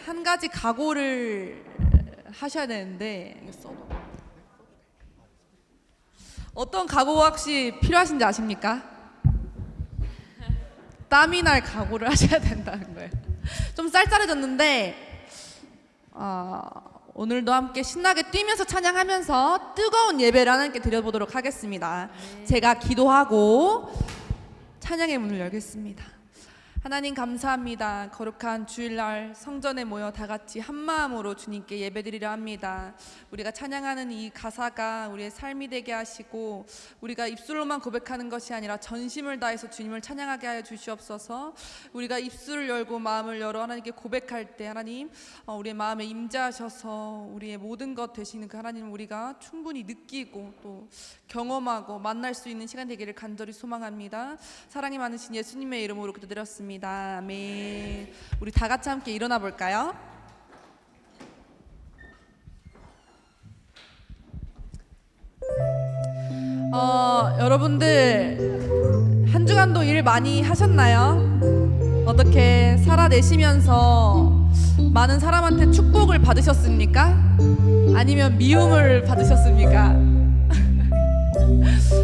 한 가지 각오를 하셔야 되는데 어떤 각오가 혹시 필요하신지 아십니까? 땀이 날 각오를 하셔야 된다는 거예요. 좀 쌀쌀해졌는데 오늘도 함께 신나게 뛰면서 찬양하면서 뜨거운 예배를 하나님께 드려보도록 하겠습니다. 제가 기도하고 찬양의 문을 열겠습니다. 하나님 감사합니다. 거룩한 주일날 성전에 모여 다 같이 한 마음으로 주님께 예배드리려 합니다. 우리가 찬양하는 이 가사가 우리의 삶이 되게 하시고 우리가 입술로만 고백하는 것이 아니라 전심을 다해서 주님을 찬양하게 하여 주시옵소서. 우리가 입술을 열고 마음을 열어 하나님께 고백할 때 하나님 우리의 마음에 임재하셔서 우리의 모든 것 되시는 그 하나님을 우리가 충분히 느끼고 또 경험하고 만날 수 있는 시간 되기를 간절히 소망합니다. 사랑이 많으신 예수님의 이름으로 기도드렸습니다. 아멘. 우리 다 같이 함께 일어나 볼까요? 여러분들 한 주간도 일 많이 하셨나요? 어떻게 살아내시면서 많은 사람한테 축복을 받으셨습니까? 아니면 미움을 받으셨습니까?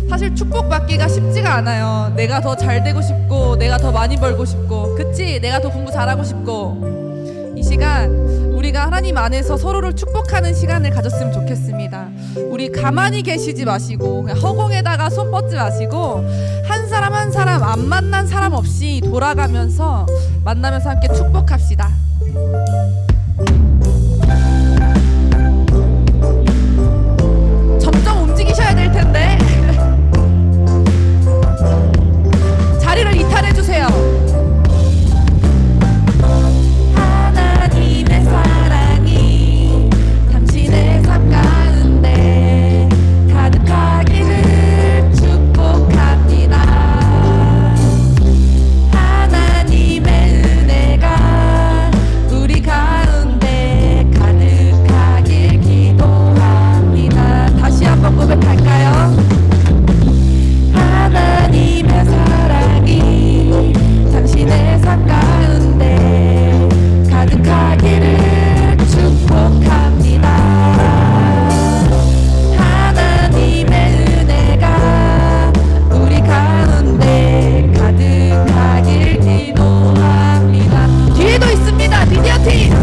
사실 축복받기가 쉽지가 않아요. 내가 더 잘 되고 싶고 내가 더 많이 벌고 싶고 그치? 내가 더 공부 잘하고 싶고 이 시간 우리가 하나님 안에서 서로를 축복하는 시간을 가졌으면 좋겠습니다. 우리 가만히 계시지 마시고 그냥 허공에다가 손 뻗지 마시고 한 사람 한 사람 안 만난 사람 없이 돌아가면서 만나면서 함께 축복합시다. 점점 움직이셔야 될 텐데 자리를 이탈해 주세요. 하나님의 사랑이 당신의 삶 가운데 가득하기를 축복합니다. 하나님의 은혜가 우리 가운데 가득하길 기도합니다. 다시 한번 고백할까요? 하나님의 사랑이 당신의 삶 가운데 가득하기를 축복합니다. 하나님의 은혜가 우리 가운데 가득하길 기도합니다. 뒤에도 있습니다. 미디어 팀.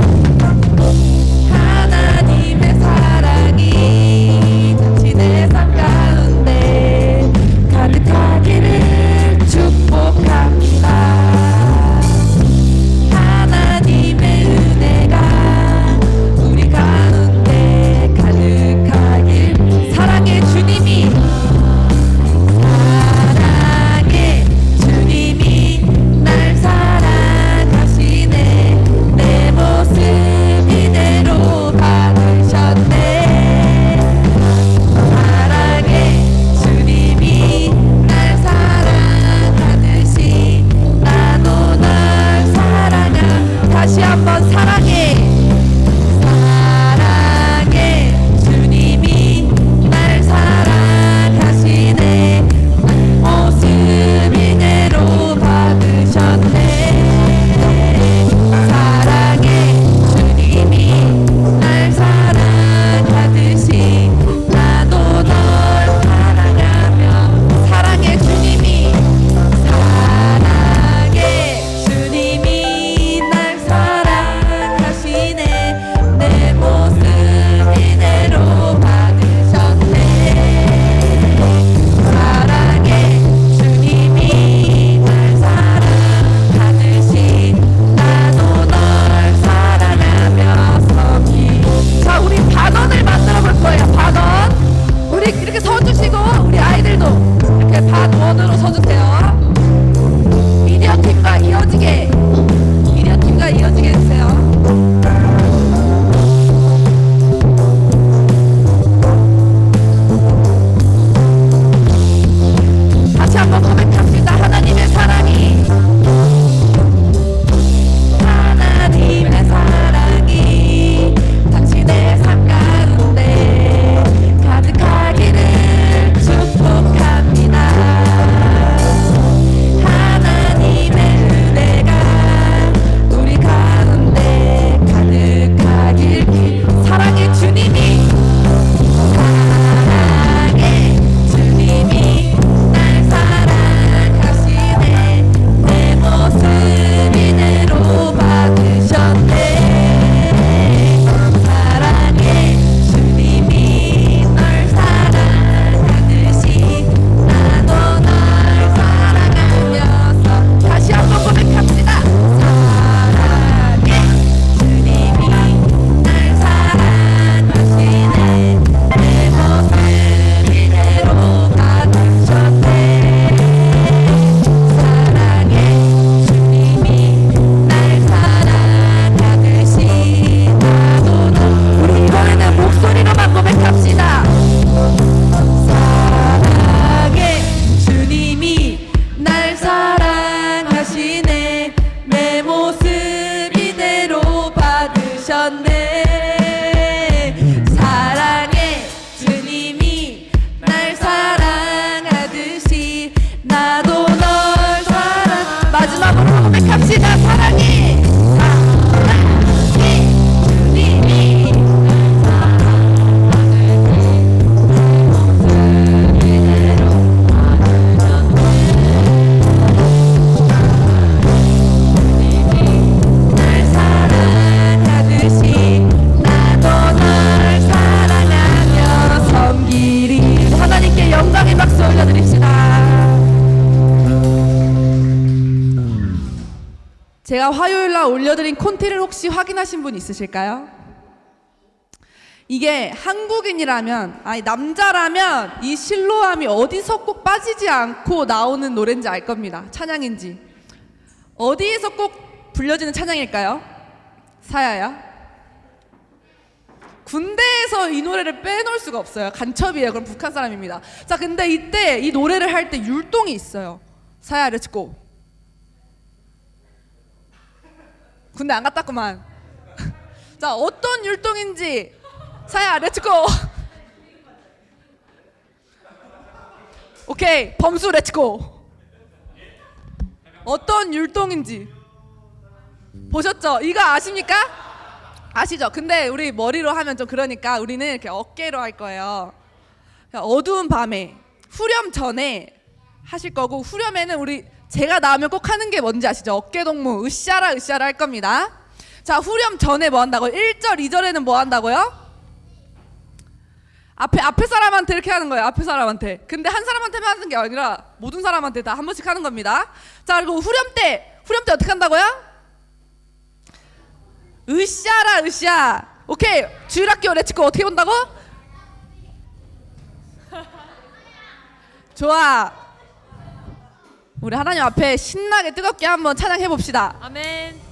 하나님의 사랑이 당신의 삶 가운데 가득하기를 축복합니다. 하나님의 은혜가 우리 가운데 가득하길 사랑의 주님이 날 사랑하시네. 내 모습 이대로 받으셨네. 사랑의 주님이 날 사랑하듯이 나도 널 사랑하. 다시 한번 사랑해. 사랑해. 주님이 날 사랑하시네. 모습 이대로 받으셨네. 사랑해. 주님이 날 사랑하듯이 나도 널 사랑하며. 사랑해. 주님이 사랑해. 주님이 날 사랑하시네. 오셨네. 사랑해 주님이 날 사랑하듯이 나도 널 사랑. 마지막으로 고백합시다. 사랑해 주님이 날 사랑하듯이 나도 널 사랑하며 섬기리. 하나님께 영광의 박수 올려드립시다. 제가 화요일날 올려드린 콘티를 혹시 확인하신 분 있으실까요? 이게 한국인이라면, 아니 남자라면 이 실로함이 어디서 꼭 빠지지 않고 나오는 노래인지 알 겁니다. 찬양인지. 어디에서 꼭 불려지는 찬양일까요? 사야야? 군대에서 이 노래를 빼놓을 수가 없어요. 간첩이에요. 그럼 북한 사람입니다. 자, 근데 이때 이 노래를 할 때 율동이 있어요. 사야 렛츠고. 군대 안 갔다구만. 자, 어떤 율동인지 사야 렛츠고. 오케이, 범수 렛츠고. 어떤 율동인지 보셨죠? 이거 아십니까? 아시죠? 근데 우리 머리로 하면 좀 그러니까 우리는 이렇게 어깨로 할 거예요. 어두운 밤에 후렴 전에 하실 거고, 후렴에는 우리 제가 나오면 꼭 하는 게 뭔지 아시죠? 어깨 동무 으쌰라 으쌰라 할 겁니다. 자, 후렴 전에 뭐 한다고요? 1절 2절에는 뭐 한다고요? 앞에 사람한테 이렇게 하는 거예요. 앞에 사람한테. 근데 한 사람한테만 하는 게 아니라 모든 사람한테 다 한 번씩 하는 겁니다. 자, 그리고 후렴 때 어떻게 한다고요? 으쌰라 으쌰. 오케이, 주일학교 렛츠고 어떻게 본다고? 좋아. 우리 하나님 앞에 신나게 뜨겁게 한번 찬양해 봅시다. 아멘.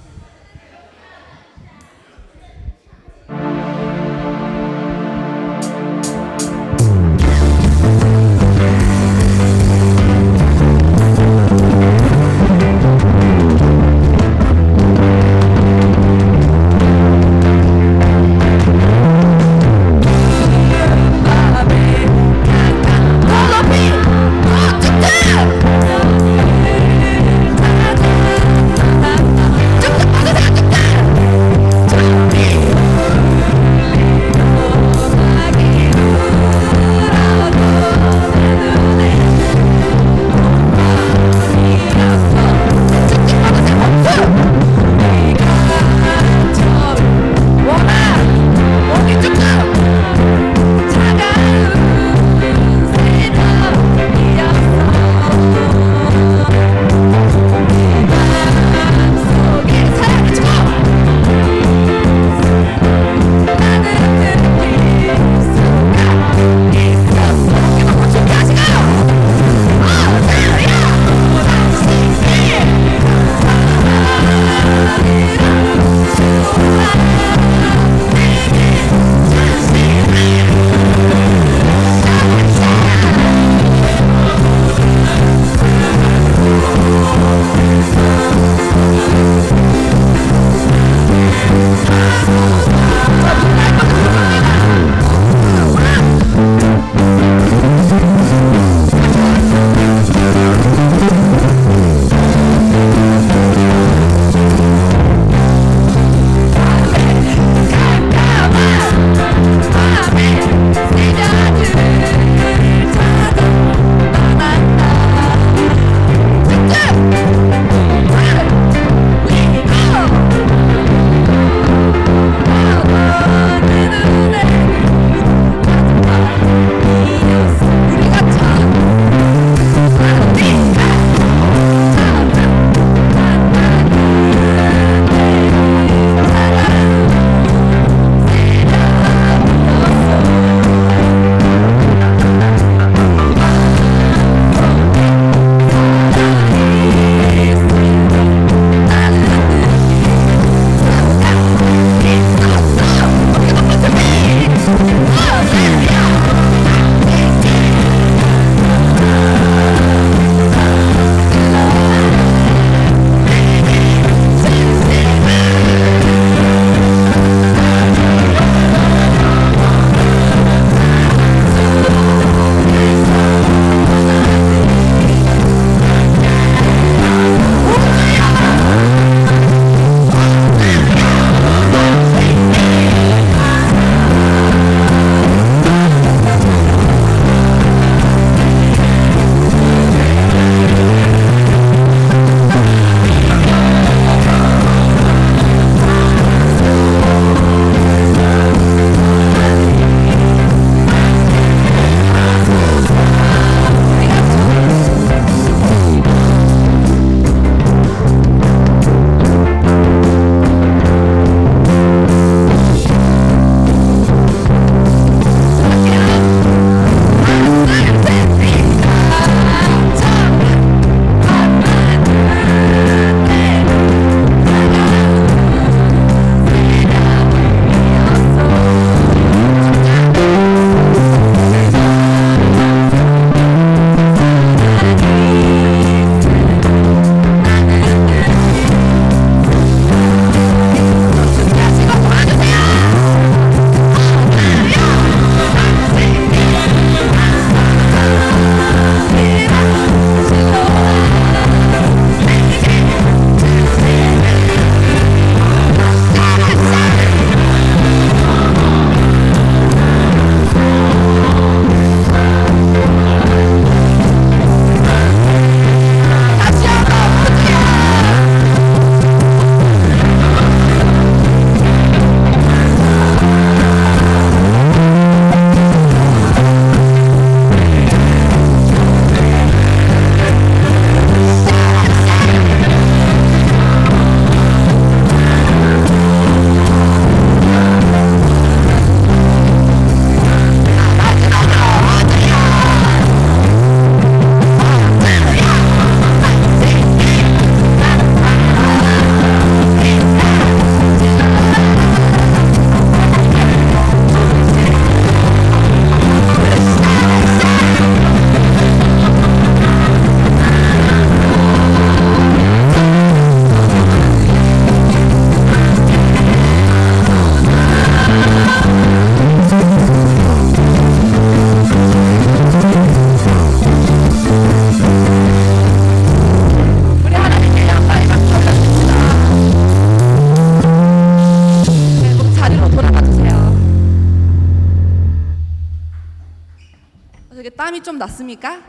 땀이 좀 났습니까?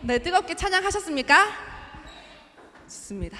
네, 뜨겁게 찬양하셨습니까? 좋습니다.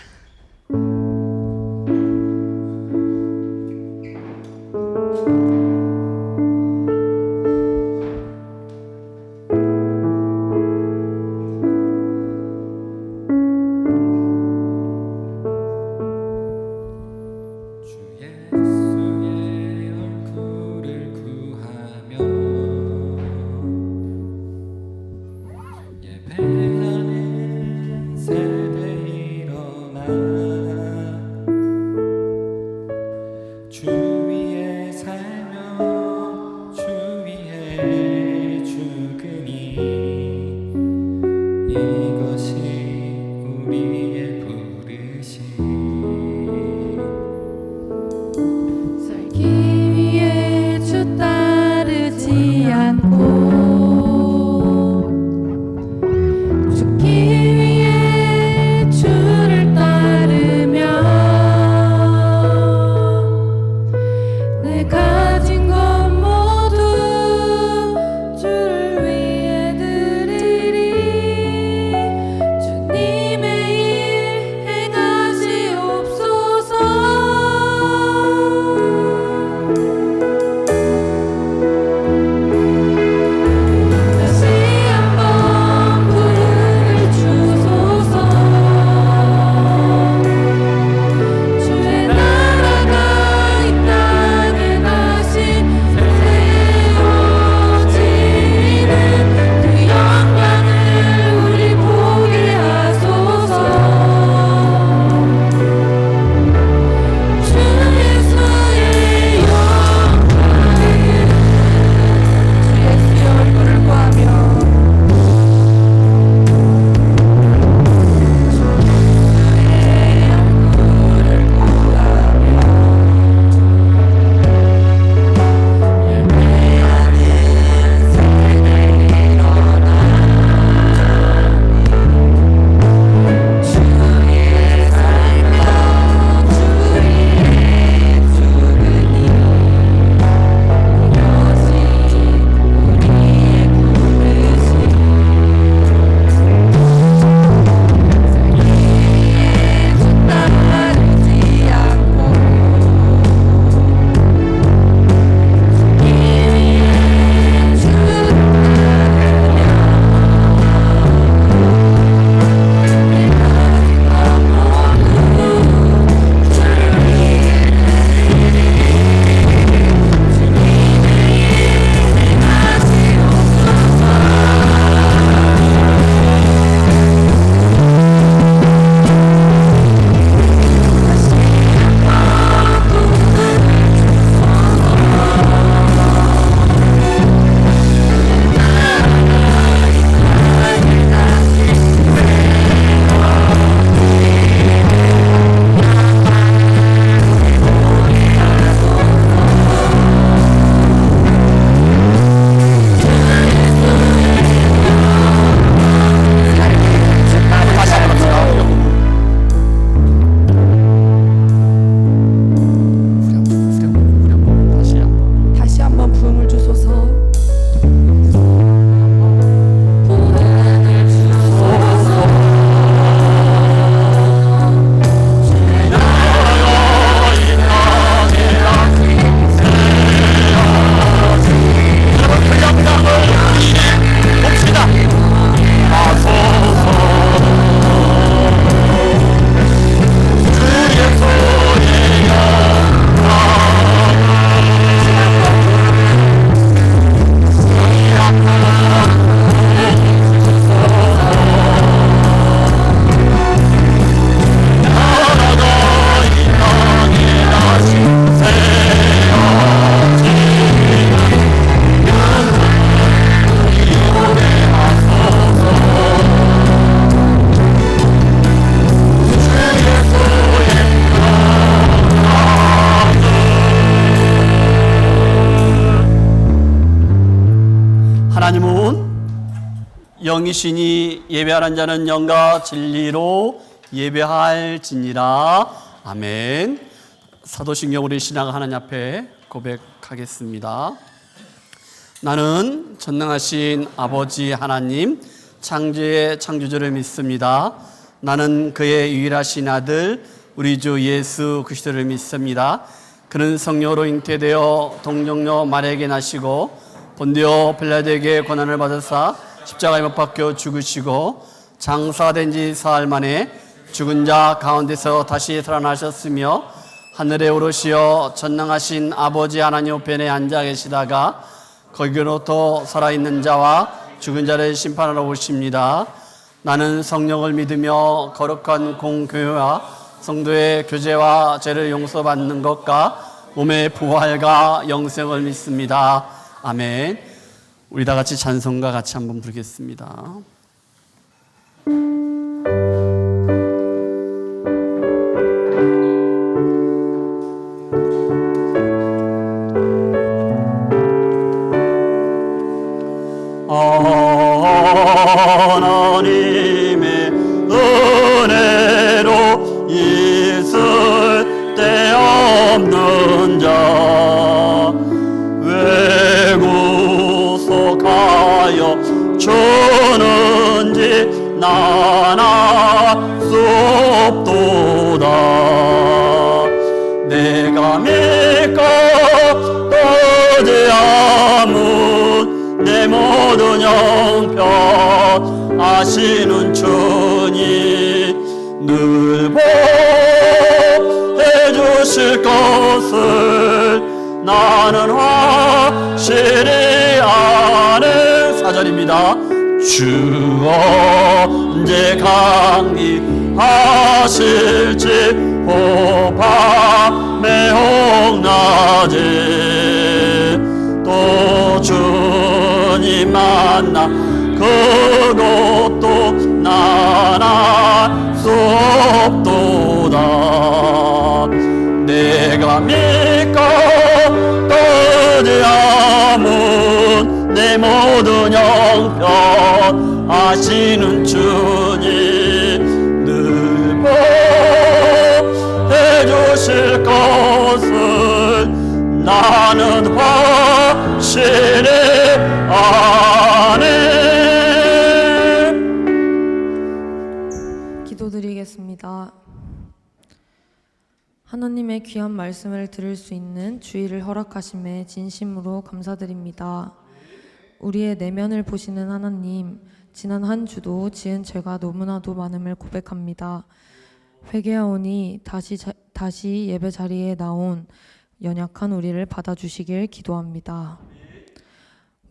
영이시니 예배하는 자는 영과 진리로 예배할지니라. 아멘. 사도신경 우리 신앙 하나님 앞에 고백하겠습니다. 나는 전능하신 아버지 하나님 창조의 창조주를 믿습니다. 나는 그의 유일하신 아들 우리 주 예수 그리스도를 믿습니다. 그는 성령으로 잉태되어 동정녀 마리아에게 나시고 본디오 빌라도에게 고난을 받으사 십자가에 못 박혀 죽으시고 장사된 지 사흘 만에 죽은 자 가운데서 다시 살아나셨으며 하늘에 오르시어 전능하신 아버지 하나님 우편에 앉아 계시다가 거기로부터 살아있는 자와 죽은 자를 심판하러 오십니다. 나는 성령을 믿으며 거룩한 공교회와 성도의 교제와 죄를 용서받는 것과 몸의 부활과 영생을 믿습니다. 아멘. 우리 다 같이 찬송가 같이 한번 부르겠습니다. 하나님의 은혜로 있을 데 없는 자 왜 구속하여 주는지 난 알 수 없도다. 내가 믿고 의지함은 내 모든 형편 아시는 주님 늘 보해 주실 것을 나는 확실히 아는 4절입니다. 주 언제 강림하실지 밤에 혹낮에 또 주님 만나 그것도 난 알 수 없도다. 내가 믿고 의지함은 내 모든 형편 아시는 주님 늘 보해 주실 것을 나는 확실히 아네. 기도드리겠습니다. 하나님의 귀한 말씀을 들을 수 있는 주의를 허락하심에 진심으로 감사드립니다. 우리의 내면을 보시는 하나님, 지난 한 주도 지은 죄가 너무나도 많음을 고백합니다. 회개하오니 다시 예배 자리에 나온 연약한 우리를 받아주시길 기도합니다.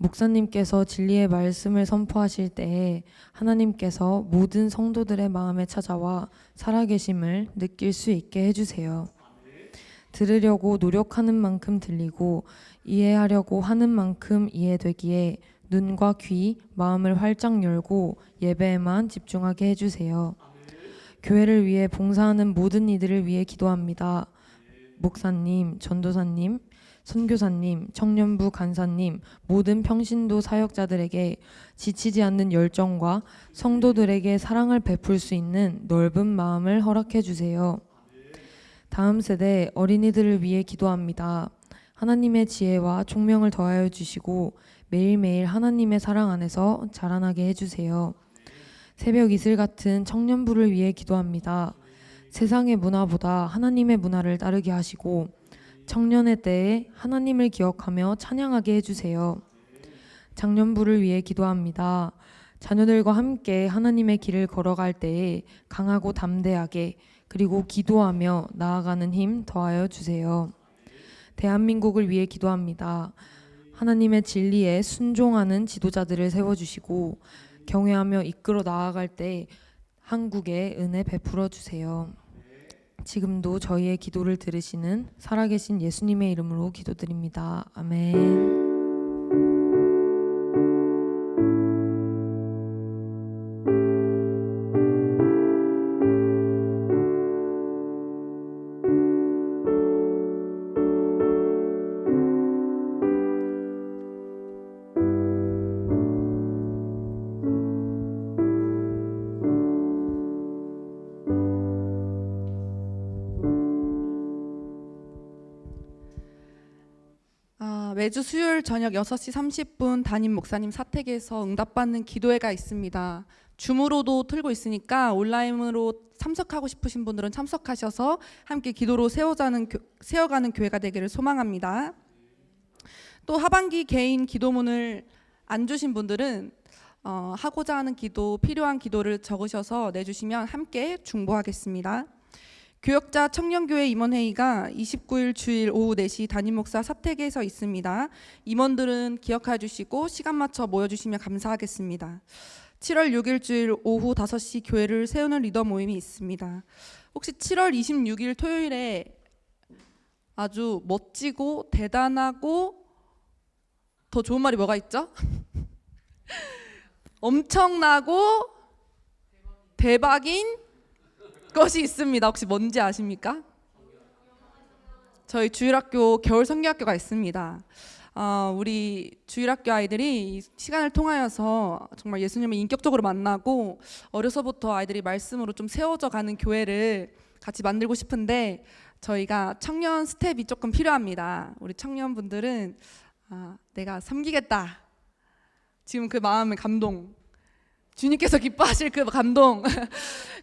목사님께서 진리의 말씀을 선포하실 때에 하나님께서 모든 성도들의 마음에 찾아와 살아계심을 느낄 수 있게 해주세요. 들으려고 노력하는 만큼 들리고 이해하려고 하는 만큼 이해되기에 눈과 귀, 마음을 활짝 열고 예배에만 집중하게 해주세요. 교회를 위해 봉사하는 모든 이들을 위해 기도합니다. 목사님, 전도사님, 선교사님, 청년부 간사님, 모든 평신도 사역자들에게 지치지 않는 열정과 성도들에게 사랑을 베풀 수 있는 넓은 마음을 허락해 주세요. 다음 세대 어린이들을 위해 기도합니다. 하나님의 지혜와 총명을 더하여 주시고 매일매일 하나님의 사랑 안에서 자라나게 해주세요. 새벽 이슬 같은 청년부를 위해 기도합니다. 세상의 문화보다 하나님의 문화를 따르게 하시고 청년의 때에 하나님을 기억하며 찬양하게 해주세요. 장년부를 위해 기도합니다. 자녀들과 함께 하나님의 길을 걸어갈 때에 강하고 담대하게 그리고 기도하며 나아가는 힘 더하여 주세요. 대한민국을 위해 기도합니다. 하나님의 진리에 순종하는 지도자들을 세워주시고 경외하며 이끌어 나아갈 때 한국에 은혜 베풀어 주세요. 지금도 저희의 기도를 들으시는 살아계신 예수님의 이름으로 기도드립니다. 아멘. 매주 수요일 저녁 6시 30분 담임 목사님 사택에서 응답받는 기도회가 있습니다. 줌으로도 틀고 있으니까 온라인으로 참석하고 싶으신 분들은 참석하셔서 함께 기도로 세워가는 교회가 되기를 소망합니다. 또 하반기 개인 기도문을 안 주신 분들은 하고자 하는 기도, 필요한 기도를 적으셔서 내주시면 함께 중보하겠습니다. 교역자 청년교회 임원회의가 29일 주일 오후 4시 담임목사 사택에서 있습니다. 임원들은 기억해 주시고 시간 맞춰 모여주시면 감사하겠습니다. 7월 6일 주일 오후 5시 교회를 세우는 리더 모임이 있습니다. 혹시 7월 26일 토요일에 아주 멋지고 대단하고 더 좋은 말이 뭐가 있죠? 엄청나고 대박인 것이 있습니다. 혹시 뭔지 아십니까? 저희 주일학교 겨울 성경학교가 있습니다. 우리 주일학교 아이들이 이 시간을 통하여서 정말 예수님을 인격적으로 만나고 어려서부터 아이들이 말씀으로 좀 세워져 가는 교회를 같이 만들고 싶은데 저희가 청년 스텝이 조금 필요합니다. 우리 청년분들은 내가 섬기겠다. 지금 그 마음의 감동, 주님께서 기뻐하실 그 감동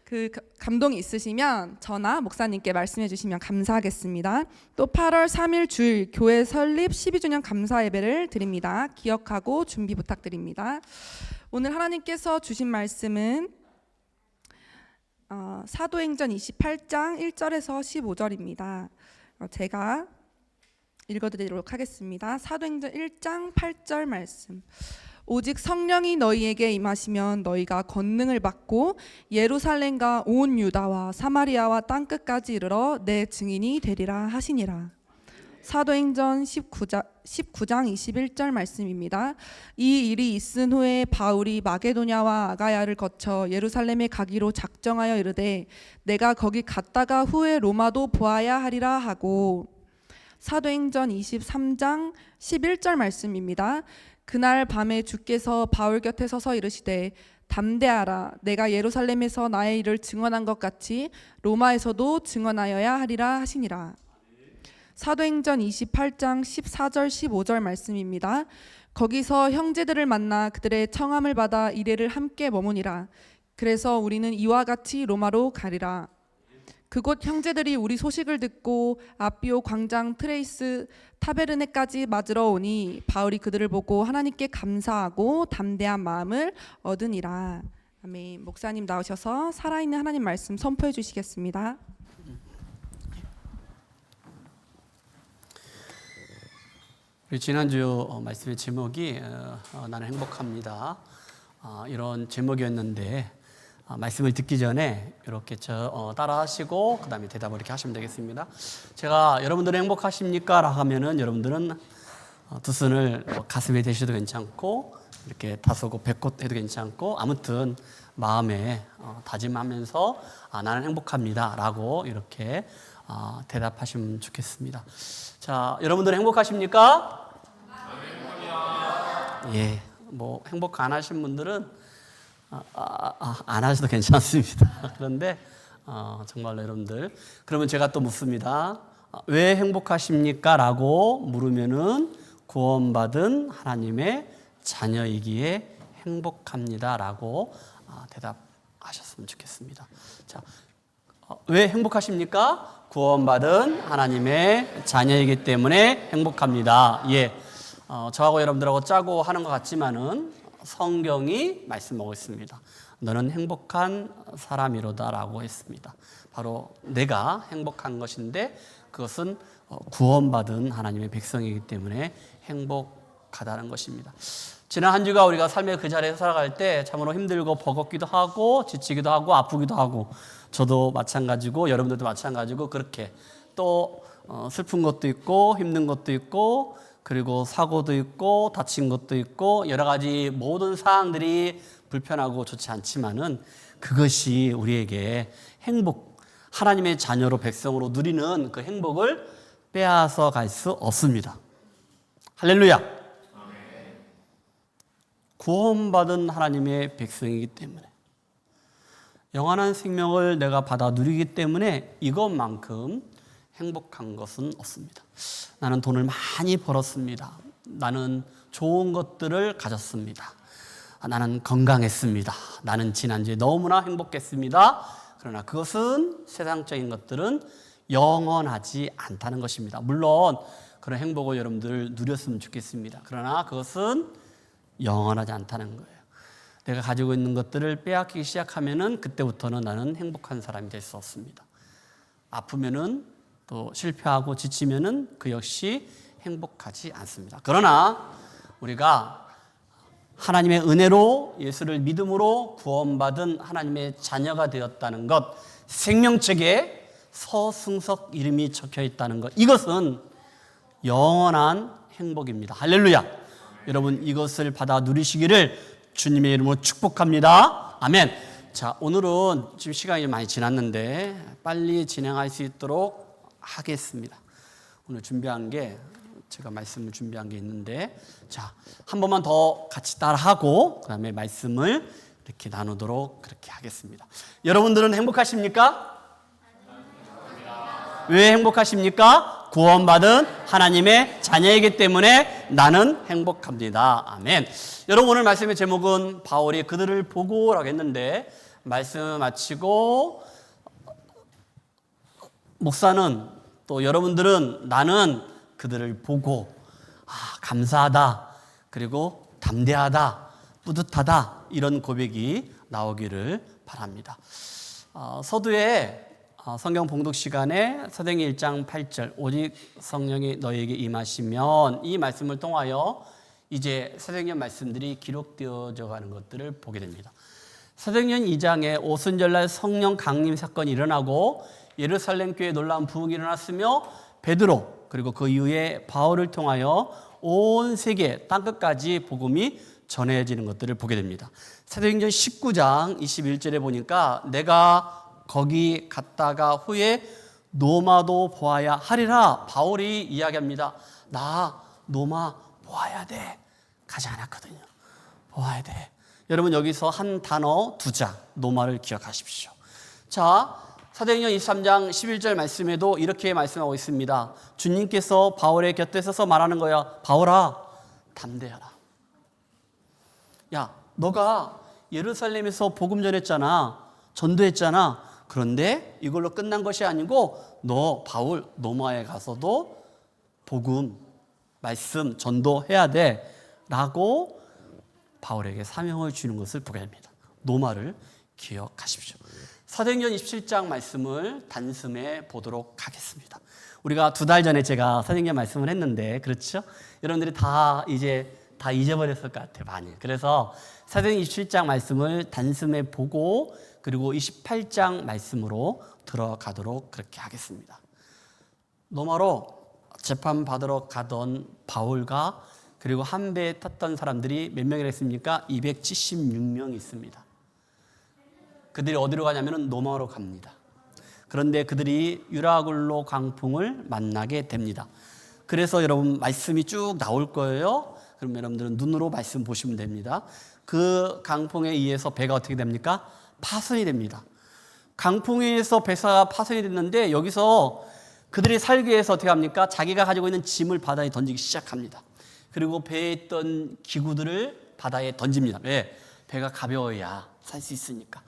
그 감동이 있으시면 저나 목사님께 말씀해 주시면 감사하겠습니다. 또 8월 3일 주일 교회 설립 12주년 감사 예배를 드립니다. 기억하고 준비 부탁드립니다. 오늘 하나님께서 주신 말씀은 사도행전 28장 1절에서 15절입니다. 제가 읽어드리도록 하겠습니다. 사도행전 1장 8절 말씀. 오직 성령이 너희에게 임하시면 너희가 권능을 받고 예루살렘과 온 유다와 사마리아와 땅끝까지 이르러 내 증인이 되리라 하시니라. 사도행전 19장 21절 말씀입니다. 이 일이 있은 후에 바울이 마게도냐와 아가야를 거쳐 예루살렘에 가기로 작정하여 이르되 내가 거기 갔다가 후에 로마도 보아야 하리라 하고. 사도행전 23장 11절 말씀입니다. 그날 밤에 주께서 바울 곁에 서서 이르시되 담대하라. 내가 예루살렘에서 나의 일을 증언한 것 같이 로마에서도 증언하여야 하리라 하시니라. 사도행전 28장 14절 15절 말씀입니다. 거기서 형제들을 만나 그들의 청함을 받아 이레를 함께 머무니라. 그래서 우리는 이와 같이 로마로 가리라. 그곳 형제들이 우리 소식을 듣고 아비오 광장 트레이스 타베르네까지 맞으러 오니 바울이 그들을 보고 하나님께 감사하고 담대한 마음을 얻으니라. 아멘. 목사님 나오셔서 살아있는 하나님 말씀 선포해 주시겠습니다. 우리 지난주 말씀의 제목이 나는 행복합니다. 이런 제목이었는데 말씀을 듣기 전에 이렇게 따라 하시고 그 다음에 대답을 이렇게 하시면 되겠습니다. 제가 여러분들은 행복하십니까? 라고 하면은 여러분들은 두 손을 가슴에 대셔도 괜찮고 이렇게 다소고 배꼽 해도 괜찮고 아무튼 마음에 다짐하면서 나는 행복합니다 라고 이렇게 대답하시면 좋겠습니다. 자, 여러분들은 행복하십니까? 예, 뭐 행복 안 하신 분들은 안 하셔도 괜찮습니다. 그런데 정말로 여러분들, 그러면 제가 또 묻습니다. 왜 행복하십니까? 라고 물으면은 구원받은 하나님의 자녀이기에 행복합니다 라고 대답하셨으면 좋겠습니다. 자, 왜 행복하십니까? 구원받은 하나님의 자녀이기 때문에 행복합니다. 예, 저하고 여러분들하고 짜고 하는 것 같지만은 성경이 말씀하고 있습니다. 너는 행복한 사람이로다 라고 했습니다. 바로 내가 행복한 것인데 그것은 구원받은 하나님의 백성이기 때문에 행복하다는 것입니다. 지난 한 주가 우리가 삶의 그 자리에서 살아갈 때 참으로 힘들고 버겁기도 하고 지치기도 하고 아프기도 하고 저도 마찬가지고 여러분들도 마찬가지고 그렇게 또 슬픈 것도 있고 힘든 것도 있고 그리고 사고도 있고 다친 것도 있고 여러 가지 모든 상황들이 불편하고 좋지 않지만은 그것이 우리에게 행복, 하나님의 자녀로 백성으로 누리는 그 행복을 빼앗아 갈 수 없습니다. 할렐루야. 구원받은 하나님의 백성이기 때문에 영원한 생명을 내가 받아 누리기 때문에 이것만큼 행복한 것은 없습니다. 나는 돈을 많이 벌었습니다. 나는 좋은 것들을 가졌습니다. 나는 건강했습니다. 나는 지난주에 너무나 행복했습니다. 그러나 그것은 세상적인 것들은 영원하지 않다는 것입니다. 물론 그런 행복을 여러분들 누렸으면 좋겠습니다. 그러나 그것은 영원하지 않다는 거예요. 내가 가지고 있는 것들을 빼앗기기 시작하면은 그때부터는 나는 행복한 사람이 될 수 없습니다. 아프면은 또 실패하고 지치면은 그 역시 행복하지 않습니다. 그러나 우리가 하나님의 은혜로 예수를 믿음으로 구원받은 하나님의 자녀가 되었다는 것, 생명책에 서승석 이름이 적혀 있다는 것, 이것은 영원한 행복입니다. 할렐루야. 여러분 이것을 받아 누리시기를 주님의 이름으로 축복합니다. 아멘. 자, 오늘은 지금 시간이 많이 지났는데 빨리 진행할 수 있도록 하겠습니다. 오늘 준비한 게 제가 말씀을 준비한 게 있는데, 자, 한 번만 더 같이 따라하고 그 다음에 말씀을 이렇게 나누도록 그렇게 하겠습니다. 여러분들은 행복하십니까? 왜 행복하십니까? 구원받은 하나님의 자녀이기 때문에 나는 행복합니다. 아멘. 여러분 오늘 말씀의 제목은 바울이 그들을 보고라고 했는데, 말씀 마치고 목사는 또 여러분들은 나는 그들을 보고 감사하다, 그리고 담대하다, 뿌듯하다, 이런 고백이 나오기를 바랍니다. 서두에 성경 봉독 시간에 사도행전 1장 8절 오직 성령이 너희에게 임하시면, 이 말씀을 통하여 이제 사도행전 말씀들이 기록되어져 가는 것들을 보게 됩니다. 사도행전 2장에 오순절날 성령 강림 사건이 일어나고 예루살렘 교회에 놀라운 부흥이 일어났으며 베드로 그리고 그 이후에 바울을 통하여 온 세계 땅끝까지 복음이 전해지는 것들을 보게 됩니다. 사도행전 19장 21절에 보니까 내가 거기 갔다가 후에 노마도 보아야 하리라, 바울이 이야기합니다. 나 노마 보아야 돼. 가지 않았거든요. 보아야 돼. 여러분 여기서 한 단어 두 자, 노마를 기억하십시오. 자, 사도행전 23장 11절 말씀에도 이렇게 말씀하고 있습니다. 주님께서 바울의 곁에 서서 말하는 거야. 바울아, 담대하라. 야, 너가 예루살렘에서 복음 전했잖아. 전도했잖아. 그런데 이걸로 끝난 것이 아니고 너 바울 노마에 가서도 복음, 말씀, 전도해야 돼 라고 바울에게 사명을 주는 것을 보게 됩니다. 노마를 기억하십시오. 사도행전 27장 말씀을 단숨에 보도록 하겠습니다. 우리가 2달 전에 제가 사도행전 말씀을 했는데, 그렇죠? 여러분들이 다 잊어버렸을 것 같아요, 많이. 그래서 사도행전 27장 말씀을 단숨에 보고 그리고 28장 말씀으로 들어가도록 그렇게 하겠습니다. 노마로 재판받으러 가던 바울과 그리고 한 배에 탔던 사람들이 몇 명이라 했습니까? 276명이 있습니다. 그들이 어디로 가냐면 노마로 갑니다. 그런데 그들이 유라굴로 강풍을 만나게 됩니다. 그래서 여러분 말씀이 쭉 나올 거예요. 그럼 여러분들은 눈으로 말씀 보시면 됩니다. 그 강풍에 의해서 배가 어떻게 됩니까? 파손이 됩니다. 강풍에 의해서 배가 파손이 됐는데 여기서 그들이 살기 위해서 어떻게 합니까? 자기가 가지고 있는 짐을 바다에 던지기 시작합니다. 그리고 배에 있던 기구들을 바다에 던집니다. 왜? 배가 가벼워야 살 수 있으니까.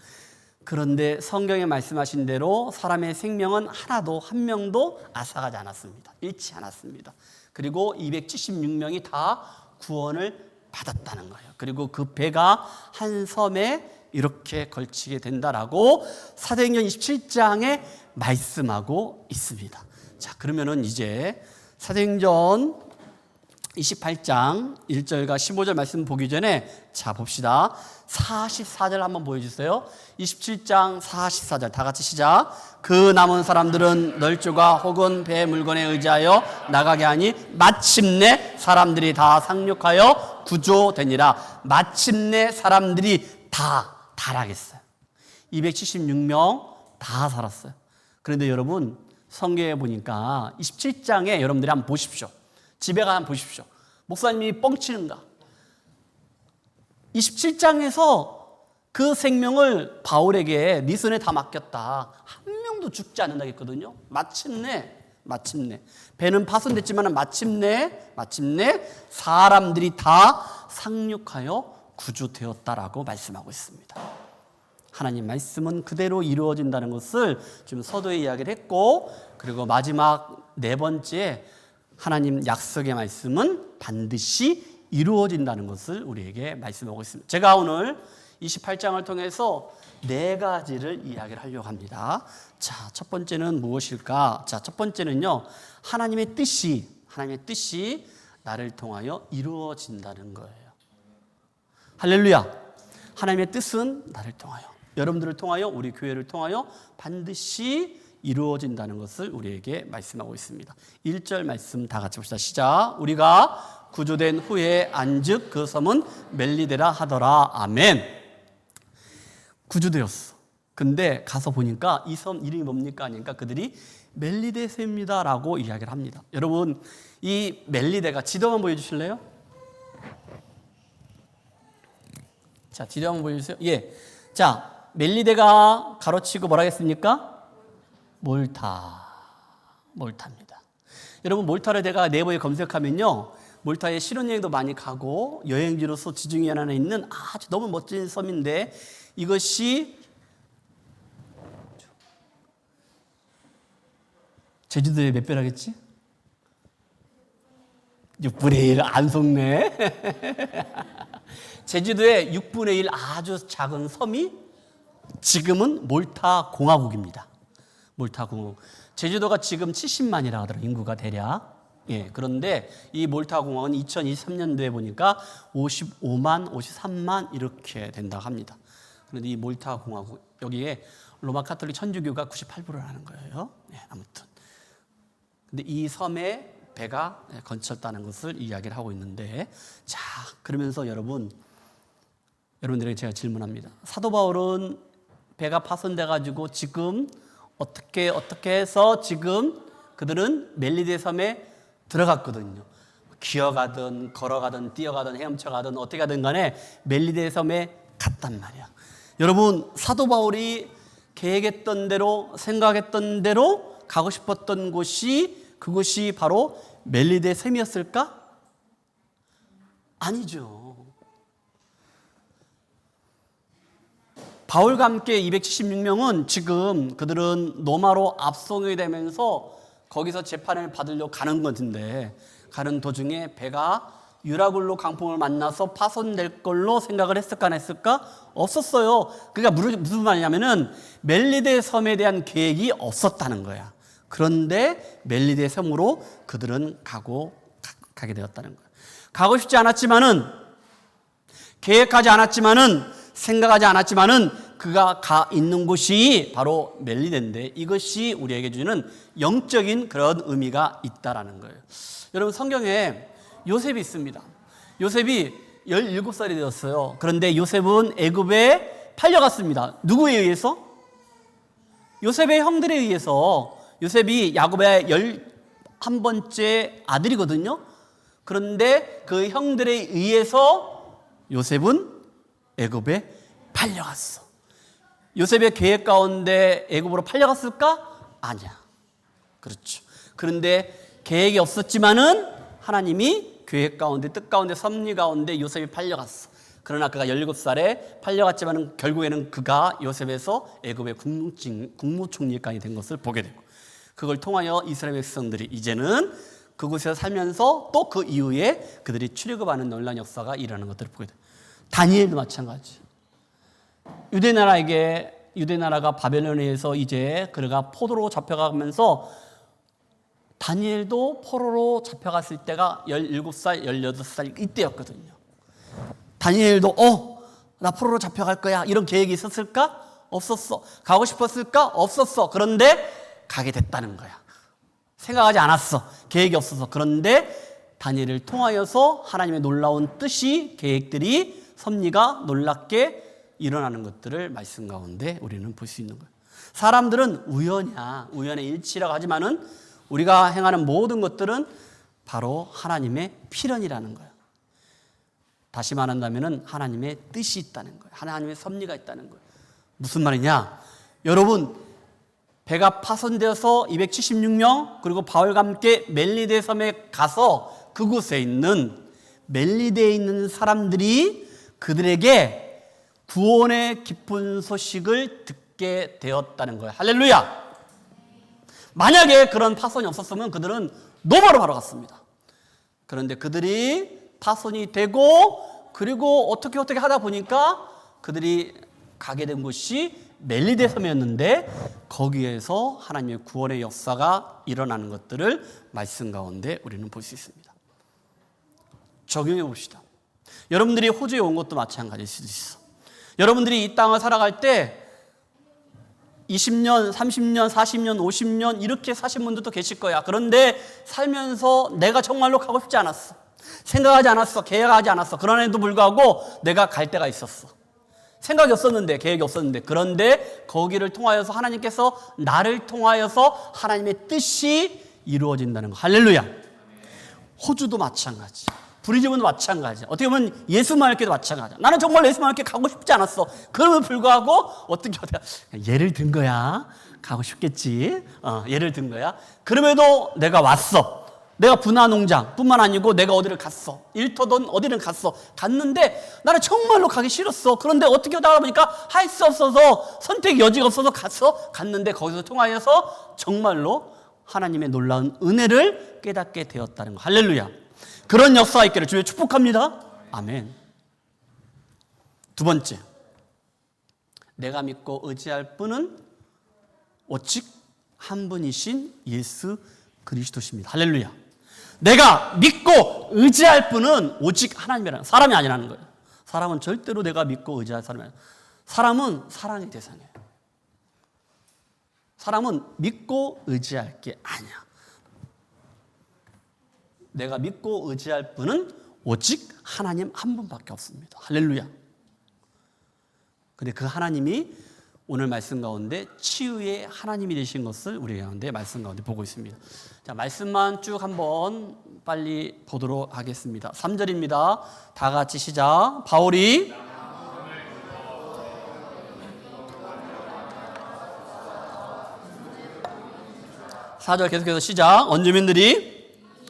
그런데 성경에 말씀하신 대로 사람의 생명은 하나도 한 명도 앗아가지 않았습니다. 잃지 않았습니다. 그리고 276명이 다 구원을 받았다는 거예요. 그리고 그 배가 한 섬에 이렇게 걸치게 된다라고 사도행전 27장에 말씀하고 있습니다. 자, 그러면은 이제 사도행전 28장 1절과 15절 말씀 보기 전에 자 봅시다. 44절 한번 보여주세요. 27장 44절 다 같이 시작. 그 남은 사람들은 널조가 혹은 배 물건에 의지하여 나가게 하니 마침내 사람들이 다 상륙하여 구조되니라. 마침내 사람들이 다 달아겠어요. 276명 다 살았어요. 그런데 여러분 성경에 보니까 27장에 여러분들이 한번 보십시오. 집에 가서 보십시오. 목사님이 뻥치는가? 27장에서 그 생명을 바울에게 네 손에 다 맡겼다. 한 명도 죽지 않는다 했거든요. 마침내 배는 파손됐지만 마침내 사람들이 다 상륙하여 구조되었다라고 말씀하고 있습니다. 하나님 말씀은 그대로 이루어진다는 것을 지금 서두에 이야기를 했고, 그리고 마지막 네 번째 하나님 약속의 말씀은 반드시 이루어진다는 것을 우리에게 말씀하고 있습니다. 제가 오늘 28장을 통해서 네 가지를 이야기를 하려고 합니다. 자, 첫 번째는 무엇일까? 자, 첫 번째는요, 하나님의 뜻이 나를 통하여 이루어진다는 거예요. 할렐루야. 하나님의 뜻은 나를 통하여, 여러분들을 통하여, 우리 교회를 통하여 반드시 이루어진다는 것을 우리에게 말씀하고 있습니다. 1절 말씀 다 같이 봅시다. 시작. 우리가 구조된 후에 안즉 그 섬은 멜리데라 하더라. 아멘. 구조되었어. 근데 가서 보니까 이 섬 이름이 뭡니까? 하니까 그들이 멜리데 섬입니다라고 이야기를 합니다. 여러분, 이 멜리데가 지도 한번 보여주실래요? 자, 지도 한번 보여주세요. 예. 자, 멜리데가 가로치고 뭐라 했습니까? 몰타입니다. 여러분, 몰타를 제가 네이버에 검색하면요, 몰타에 신혼여행도 많이 가고 여행지로서 지중해 하나 있는 아주 너무 멋진 섬인데, 이것이 제주도에 몇 배라겠지? 6분의 1. 안 속네. 제주도의 6분의 1 아주 작은 섬이 지금은 몰타 공화국입니다. 몰타 공화국. 제주도가 지금 70만이라 하더라고요. 인구가 대략. 예, 그런데 이 몰타 공화국은 2023년도에 보니까 55만, 53만 이렇게 된다고 합니다. 그런데 이 몰타 공화국, 여기에 로마 카톨릭 천주교가 98%를 하는 거예요. 네, 아무튼. 근데 이 섬에 배가 건쳤다는 것을 이야기를 하고 있는데, 자, 그러면서 여러분들에게 제가 질문합니다. 사도 바울은 배가 파손돼 가지고 지금 어떻게 해서 지금 그들은 멜리데 섬에 들어갔거든요. 기어가든 걸어가든 뛰어가든 헤엄쳐가든 어떻게 하든 간에 멜리데 섬에 갔단 말이야. 여러분, 사도 바울이 계획했던 대로, 생각했던 대로 가고 싶었던 그곳이 바로 멜리데 샘이었을까? 아니죠. 바울과 함께 276명은 지금 그들은 로마로 압송이 되면서 거기서 재판을 받으려고 가는 것인데, 가는 도중에 배가 유라굴로 강풍을 만나서 파손될 걸로 생각을 했을까 안 했을까? 없었어요. 그러니까 무슨 말이냐면은 멜리데 섬에 대한 계획이 없었다는 거야. 그런데 멜리데 섬으로 그들은 가게 되었다는 거야. 가고 싶지 않았지만은, 계획하지 않았지만은, 생각하지 않았지만은 그가 가 있는 곳이 바로 멜리데인데, 이것이 우리에게 주는 영적인 그런 의미가 있다라는 거예요. 여러분, 성경에 요셉이 있습니다. 요셉이 17살이 되었어요. 그런데 요셉은 애굽에 팔려갔습니다. 누구에 의해서? 요셉의 형들에 의해서. 요셉이 야곱의 11번째 아들이거든요. 그런데 그 형들에 의해서 요셉은 애굽에 팔려갔어. 요셉의 계획 가운데 애굽으로 팔려갔을까? 아니야. 그렇죠. 그런데 계획이 없었지만은 하나님이 계획 가운데, 뜻 가운데, 섭리 가운데 요셉이 팔려갔어. 그러나 그가 17살에 팔려갔지만은 결국에는 그가 요셉에서 애굽의 국무총리까지 된 것을 보게 되고, 그걸 통하여 이스라엘 백성들이 이제는 그곳에서 살면서 또 그 이후에 그들이 출애굽하는 놀라운 역사가 일어나는 것들을 보게 돼요. 다니엘도 마찬가지. 유대나라가 바벨론에 의해서 이제 그가 포로로 잡혀가면서, 다니엘도 포로로 잡혀갔을 때가 17살, 18살 이때였거든요. 다니엘도 나 포로로 잡혀갈 거야 이런 계획이 있었을까? 없었어. 가고 싶었을까? 없었어. 그런데 가게 됐다는 거야. 생각하지 않았어. 계획이 없어서. 그런데 다니엘을 통하여서 하나님의 놀라운 뜻이, 계획들이, 섭리가 놀랍게 일어나는 것들을 말씀 가운데 우리는 볼 수 있는 거예요. 사람들은 우연의 일치라고 하지만은 우리가 행하는 모든 것들은 바로 하나님의 필연이라는 거예요. 다시 말한다면은 하나님의 뜻이 있다는 거예요. 하나님의 섭리가 있다는 거예요. 무슨 말이냐? 여러분, 배가 파손되어서 276명, 그리고 바울과 함께 멜리데 섬에 가서 그곳에 있는 멜리데에 있는 사람들이 그들에게 구원의 기쁜 소식을 듣게 되었다는 거예요. 할렐루야. 만약에 그런 파손이 없었으면 그들은 노마로 바로 갔습니다. 그런데 그들이 파손이 되고, 그리고 어떻게 하다 보니까 그들이 가게 된 곳이 멜리데 섬이었는데, 거기에서 하나님의 구원의 역사가 일어나는 것들을 말씀 가운데 우리는 볼 수 있습니다. 적용해 봅시다. 여러분들이 호주에 온 것도 마찬가지일 수도 있어. 여러분들이 이 땅을 살아갈 때 20년, 30년, 40년, 50년 이렇게 사신 분들도 계실 거야. 그런데 살면서 내가 정말로 가고 싶지 않았어. 생각하지 않았어. 계획하지 않았어. 그런에도 불구하고 내가 갈 데가 있었어. 생각이 없었는데, 계획이 없었는데, 그런데 거기를 통하여서 하나님께서 나를 통하여서 하나님의 뜻이 이루어진다는 거. 할렐루야. 호주도 마찬가지, 브리즈번도 마찬가지, 어떻게 보면 예수마을교회도 마찬가지. 나는 정말 예수마을교회 가고 싶지 않았어. 그럼에도 불구하고 어떻게 예를 든 거야. 가고 싶겠지. 예를 든 거야. 그럼에도 내가 왔어. 내가 분화농장 뿐만 아니고 내가 어디를 갔어. 일터든 어디를 갔는데 나는 정말로 가기 싫었어. 그런데 어떻게 하다 보니까 할 수 없어서, 선택 여지가 없어서 갔는데 거기서 통하여서 정말로 하나님의 놀라운 은혜를 깨닫게 되었다는 거. 할렐루야. 그런 역사가 있기를 주여 축복합니다. 아멘. 두 번째, 내가 믿고 의지할 분은 오직 한 분이신 예수 그리스도십니다. 할렐루야. 내가 믿고 의지할 분은 오직 하나님이라는, 사람이 아니라는 거예요. 사람은 절대로 내가 믿고 의지할 사람이 아니에요. 사람은 사랑의 대상이에요. 사람은 믿고 의지할 게 아니야. 내가 믿고 의지할 분은 오직 하나님 한 분밖에 없습니다. 할렐루야. 근데 그 하나님이 오늘 말씀 가운데 치유의 하나님이 되신 것을 우리 가운데 말씀 가운데 보고 있습니다. 자, 말씀만 쭉 한번 빨리 보도록 하겠습니다. 3절입니다. 다 같이 시작. 바울이 사절 계속해서 시작. 원주민들이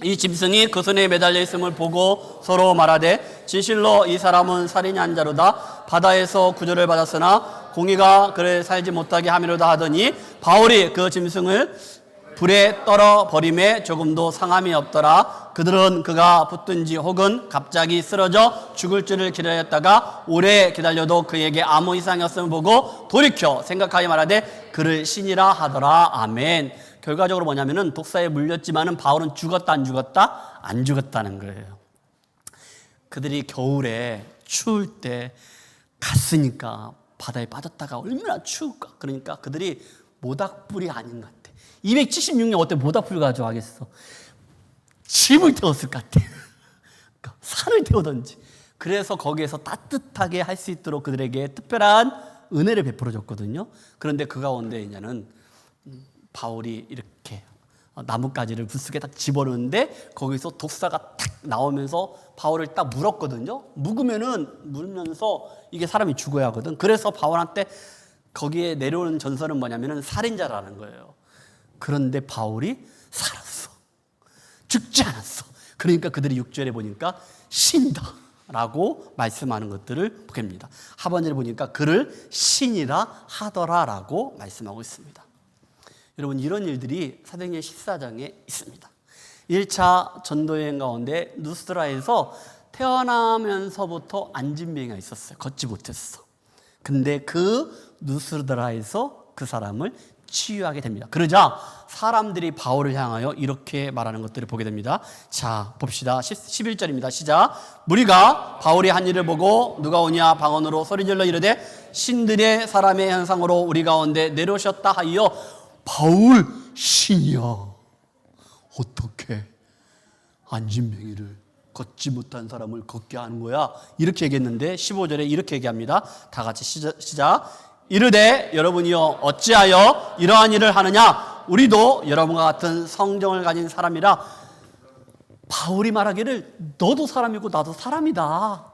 이 짐승이 그 손에 매달려 있음을 보고 서로 말하되 진실로 이 사람은 살인이 한 자로다. 바다에서 구조를 받았으나 공의가 그를 살지 못하게 함이로다 하더니 바울이 그 짐승을 불에 떨어 버림에 조금도 상함이 없더라. 그들은 그가 붙든지 혹은 갑자기 쓰러져 죽을 줄을 기다렸다가 오래 기다려도 그에게 아무 이상이 없음을 보고 돌이켜 생각하여 말하되 그를 신이라 하더라. 아멘. 결과적으로 뭐냐면은 독사에 물렸지만은 바울은 죽었다 안 죽었다? 안 죽었다는 거예요. 그들이 겨울에 추울 때 갔으니까 바다에 빠졌다가 얼마나 추울까. 그러니까 그들이 모닥불이 아닌 것 같아. 276년 어때 모닥불 가져가겠어. 집을 태웠을 것 같아. 그러니까 산을 태우던지. 그래서 거기에서 따뜻하게 할 수 있도록 그들에게 특별한 은혜를 베풀어 줬거든요. 그런데 그 가운데 이제는 바울이 이렇게 나뭇가지를 부스게 딱 집어넣는데 거기서 독사가 탁 나오면서 바울을 딱 물었거든요. 물면서 이게 사람이 죽어야 하거든. 그래서 바울한테 거기에 내려오는 전설은 뭐냐면은 살인자라는 거예요. 그런데 바울이 살았어. 죽지 않았어. 그러니까 그들이 6절에 보니까 신이다 라고 말씀하는 것들을 보게 됩니다. 하반절에 보니까 그를 신이라 하더라라고 말씀하고 있습니다. 여러분, 이런 일들이 사도행전 14장에 있습니다. 1차 전도여행 가운데 누스드라에서 태어나면서부터 안진병이가 있었어요. 걷지 못했어. 근데 그 누스드라에서 그 사람을 치유하게 됩니다. 그러자 사람들이 바울을 향하여 이렇게 말하는 것들을 보게 됩니다. 자, 봅시다. 11절입니다. 시작. 무리가 바울이 한 일을 보고 누가 오냐 방언으로 소리질러 이르되 신들의 사람의 형상으로 우리 가운데 내려오셨다 하여 바울 신이야. 어떻게 안진뱅이를 걷지 못한 사람을 걷게 하는 거야? 이렇게 얘기했는데 15절에 이렇게 얘기합니다. 다 같이 시작. 이르되 여러분이여 어찌하여 이러한 일을 하느냐? 우리도 여러분과 같은 성정을 가진 사람이라. 바울이 말하기를 너도 사람이고 나도 사람이다.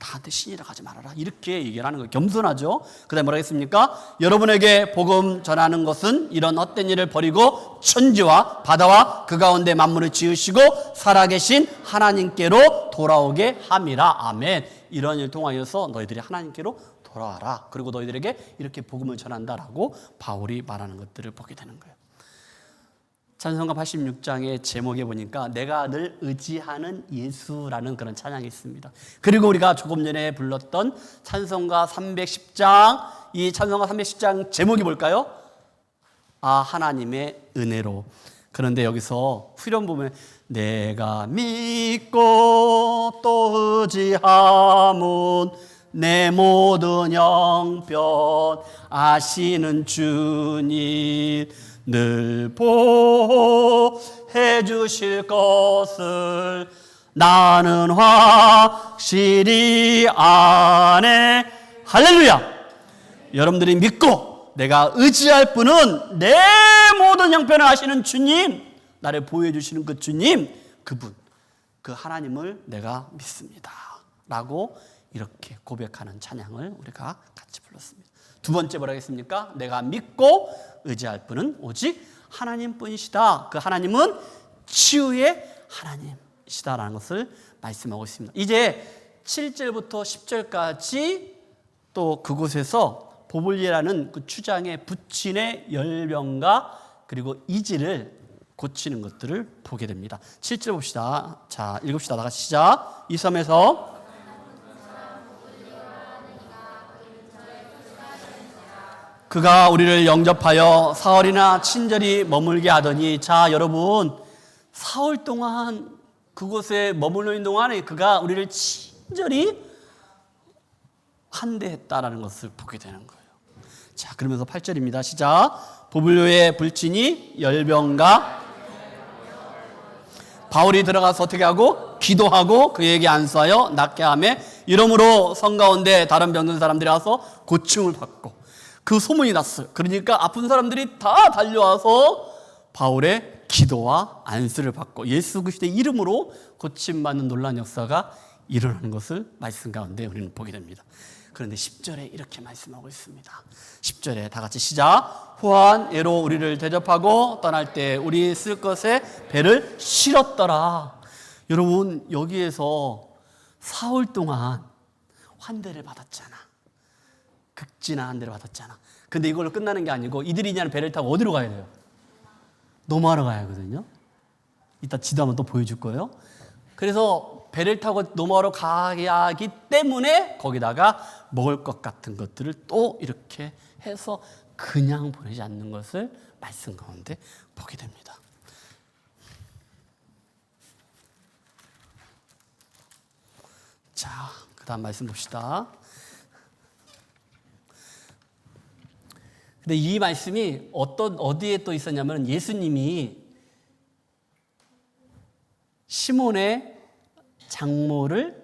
나한테 신이라 하지 말아라. 이렇게 얘기를 하는 거예요. 겸손하죠. 그 다음에 뭐라 했습니까? 여러분에게 복음 전하는 것은 이런 헛된 일을 버리고 천지와 바다와 그 가운데 만물을 지으시고 살아계신 하나님께로 돌아오게 함이라. 아멘. 이런 일을 통하여서 너희들이 하나님께로 돌아와라. 그리고 너희들에게 이렇게 복음을 전한다라고 바울이 말하는 것들을 보게 되는 거예요. 찬송가 86장의 제목에 보니까 내가 늘 의지하는 예수라는 그런 찬양이 있습니다. 그리고 우리가 조금 전에 불렀던 찬송가 310장, 이 찬송가 310장 제목이 뭘까요? 하나님의 은혜로. 그런데 여기서 후렴 보면 내가 믿고 또 의지함은 내 모든 형편 아시는 주님 늘 보호해 주실 것을 나는 확실히 아네. 할렐루야. 여러분들이 믿고 내가 의지할 분은 내 모든 형편을 아시는 주님, 나를 보호해 주시는 그 주님, 그분, 그 하나님을 내가 믿습니다 라고 이렇게 고백하는 찬양을 우리가 같이 불렀습니다. 두 번째 뭐라 했습니까? 내가 믿고 의지할 분은 오직 하나님뿐이시다. 그 하나님은 치유의 하나님이시다라는 것을 말씀하고 있습니다. 이제 7절부터 10절까지 또 그곳에서 보불리라는 그 추장의 부친의 열병과 그리고 이지를 고치는 것들을 보게 됩니다. 7절 봅시다. 자, 읽읍시다. 다 같이 시작. 이 섬에서 그가 우리를 영접하여 사흘이나 친절히 머물게 하더니. 자, 여러분, 사흘 동안 그곳에 머물러 있는 동안에 그가 우리를 친절히 환대했다라는 것을 보게 되는 거예요. 자, 그러면서 8절입니다. 시작. 보불료의 불친이 열병과 바울이 들어가서 어떻게 하고? 기도하고 그에게 안수하여 낫게 하며 이러므로 성 가운데 다른 병든 사람들이 와서 고침을 받고 그 소문이 났어요. 그러니까 아픈 사람들이 다 달려와서 바울의 기도와 안수를 받고 예수 그리스도의 이름으로 고침받는 놀라운 역사가 일어나는 것을 말씀 가운데 우리는 보게 됩니다. 그런데 10절에 이렇게 말씀하고 있습니다. 10절에 다 같이 시작. 호환 애로 우리를 대접하고 떠날 때 우리 쓸 것에 배를 실었더라. 여러분, 여기에서 사흘 동안 환대를 받았잖아. 극진한 환대를 받았잖아. 근데 이걸로 끝나는 게 아니고 이들이 이제 배를 타고 어디로 가야 돼요? 노마하러 가야 하거든요. 이따 지도 한번 또 보여줄 거예요. 그래서 배를 타고 노마하러 가기 때문에 거기다가 먹을 것 같은 것들을 또 이렇게 해서 그냥 보내지 않는 것을 말씀 가운데 보게 됩니다. 자, 그 다음 말씀 봅시다. 근데 이 말씀이 어디에 또 있었냐면 예수님이 시몬의 장모를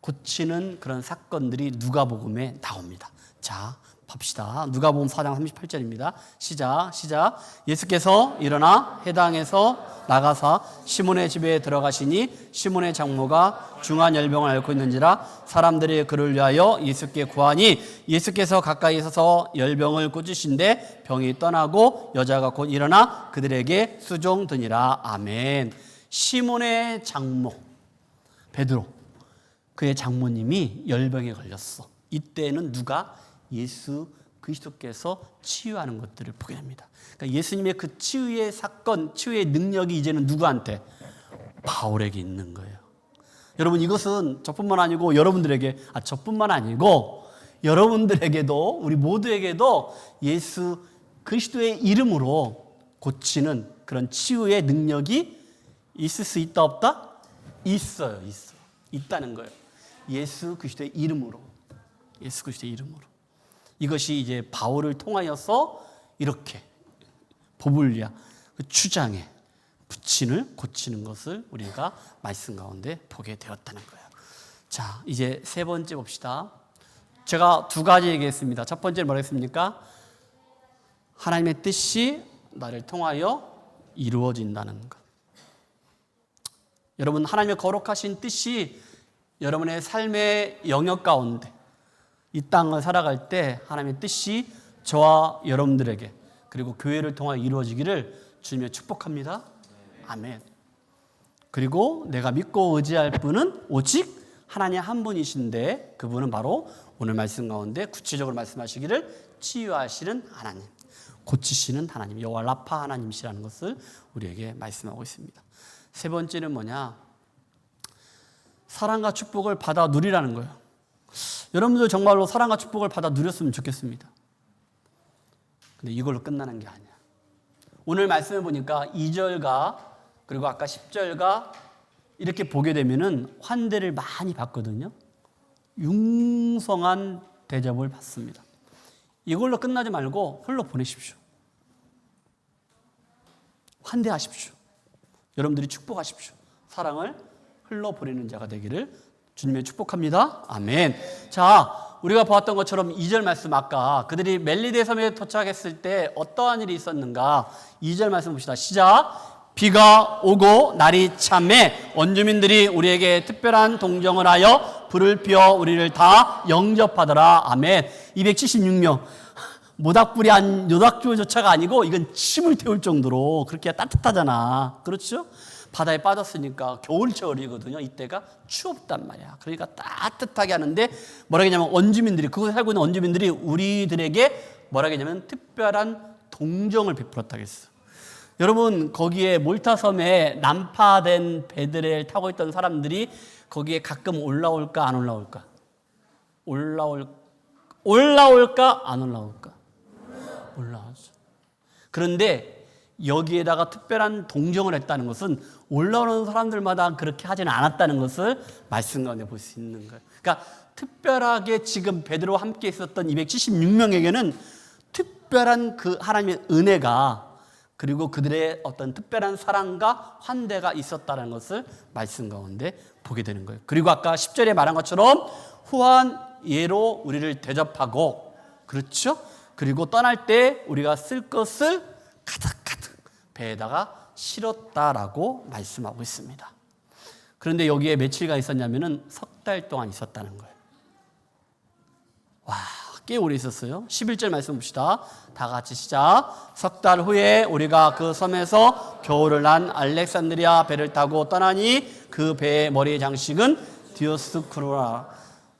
고치는 그런 사건들이 누가복음에 나옵니다. 자, 봅시다. 누가복음 4장 38절입니다. 시작. 예수께서 일어나 해당에서 나가사 시몬의 집에 들어가시니 시몬의 장모가 중한 열병을 앓고 있는지라 사람들이 그를 위하여 예수께 구하니 예수께서 가까이 서서 열병을 고치신데 병이 떠나고 여자가 곧 일어나 그들에게 수종드니라. 아멘. 시몬의 장모 베드로, 그의 장모님이 열병에 걸렸어. 이때는 누가? 예수 그리스도께서 치유하는 것들을 보게 됩니다. 그러니까 예수님의 그 치유의 사건, 치유의 능력이 이제는 누구한테? 바울에게 있는 거예요. 여러분, 이것은 저뿐만 아니고 저뿐만 아니고 여러분들에게도, 우리 모두에게도 예수 그리스도의 이름으로 고치는 그런 치유의 능력이 있을 수 있다 없다? 있어요. 있다는 거예요. 예수 그리스도의 이름으로. 예수 그리스도의 이름으로. 이것이 이제 바울을 통하여서 이렇게 보불리아 그 추장의 부친을 고치는 것을 우리가 말씀 가운데 보게 되었다는 거예요. 자, 이제 세 번째 봅시다. 제가 두 가지 얘기했습니다. 첫 번째는 뭐라 했습니까? 하나님의 뜻이 나를 통하여 이루어진다는 것. 여러분, 하나님의 거룩하신 뜻이 여러분의 삶의 영역 가운데 이 땅을 살아갈 때 하나님의 뜻이 저와 여러분들에게 그리고 교회를 통하여 이루어지기를 주님의 축복합니다. 아멘. 그리고 내가 믿고 의지할 분은 오직 하나님 한 분이신데 그분은 바로 오늘 말씀 가운데 구체적으로 말씀하시기를 치유하시는 하나님, 고치시는 하나님, 여호와 라파 하나님이시라는 것을 우리에게 말씀하고 있습니다. 세 번째는 뭐냐? 사랑과 축복을 받아 누리라는 거예요. 여러분들 정말로 사랑과 축복을 받아 누렸으면 좋겠습니다. 근데 이걸로 끝나는 게 아니야. 오늘 말씀해 보니까 2절과 그리고 아까 10절과 이렇게 보게 되면은 환대를 많이 받거든요. 융성한 대접을 받습니다. 이걸로 끝나지 말고 흘러 보내십시오. 환대하십시오. 여러분들이 축복하십시오. 사랑을 흘러 보내는 자가 되기를 주님의 축복합니다. 아멘. 자, 우리가 보았던 것처럼 2절 말씀 아까 그들이 멜리데 섬에 도착했을 때 어떠한 일이 있었는가? 2절 말씀 봅시다. 시작. 비가 오고 날이 참매 원주민들이 우리에게 특별한 동정을 하여 불을 피워 우리를 다 영접하더라. 아멘. 276명. 모닥불이 모닥불조차가 아니고 이건 침을 태울 정도로 그렇게 따뜻하잖아. 그렇죠? 바다에 빠졌으니까 겨울철이거든요. 이때가 추웠단 말이야. 그러니까 따뜻하게 하는데 뭐라 하냐면 원주민들이 그곳에 살고 있는 원주민들이 우리들에게 뭐라 하냐면 특별한 동정을 베풀었다고 했어. 여러분 거기에 몰타섬에 난파된 배들을 타고 있던 사람들이 거기에 가끔 올라올까 안 올라올까? 올라올까 안 올라올까? 올라오죠. 그런데 여기에다가 특별한 동정을 했다는 것은 올라오는 사람들마다 그렇게 하지는 않았다는 것을 말씀 가운데 볼 수 있는 거예요. 그러니까 특별하게 지금 베드로와 함께 있었던 276명에게는 특별한 그 하나님의 은혜가 그리고 그들의 어떤 특별한 사랑과 환대가 있었다는 것을 말씀 가운데 보게 되는 거예요. 그리고 아까 10절에 말한 것처럼 후한 예로 우리를 대접하고 그렇죠? 그리고 떠날 때 우리가 쓸 것을 가득가득 배에다가 실었다라고 말씀하고 있습니다. 그런데 여기에 며칠간 있었냐면은 석 달 동안 있었다는 거예요. 와, 꽤 오래 있었어요. 11절 말씀 봅시다. 다 같이 시작. 석 달 후에 우리가 그 섬에서 겨울을 난 알렉산드리아 배를 타고 떠나니 그 배의 머리의 장식은 디오스쿠르라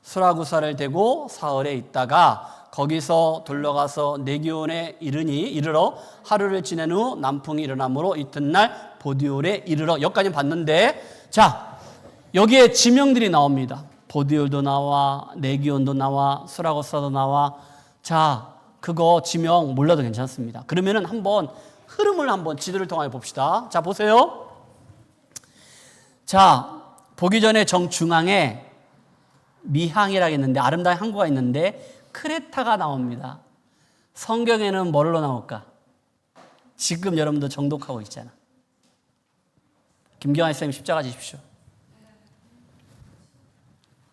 수라구사를 대고 사흘에 있다가 거기서 돌러가서 네기온에 이르러 하루를 지낸 후 남풍이 일어나므로 이튿날 보디올에 이르러 여기까지 봤는데 자 여기에 지명들이 나옵니다. 보디올도 나와 네기온도 나와 수라구사도 나와 자 그거 지명 몰라도 괜찮습니다. 그러면은 한번 흐름을 한번 지도를 통하여 봅시다. 자 보세요. 자 보기 전에 정중앙에 미항이라고 했는데 아름다운 항구가 있는데 크레타가 나옵니다. 성경에는 뭘로 나올까? 지금 여러분도 정독하고 있잖아. 김경환 쌤 십자가 지십시오.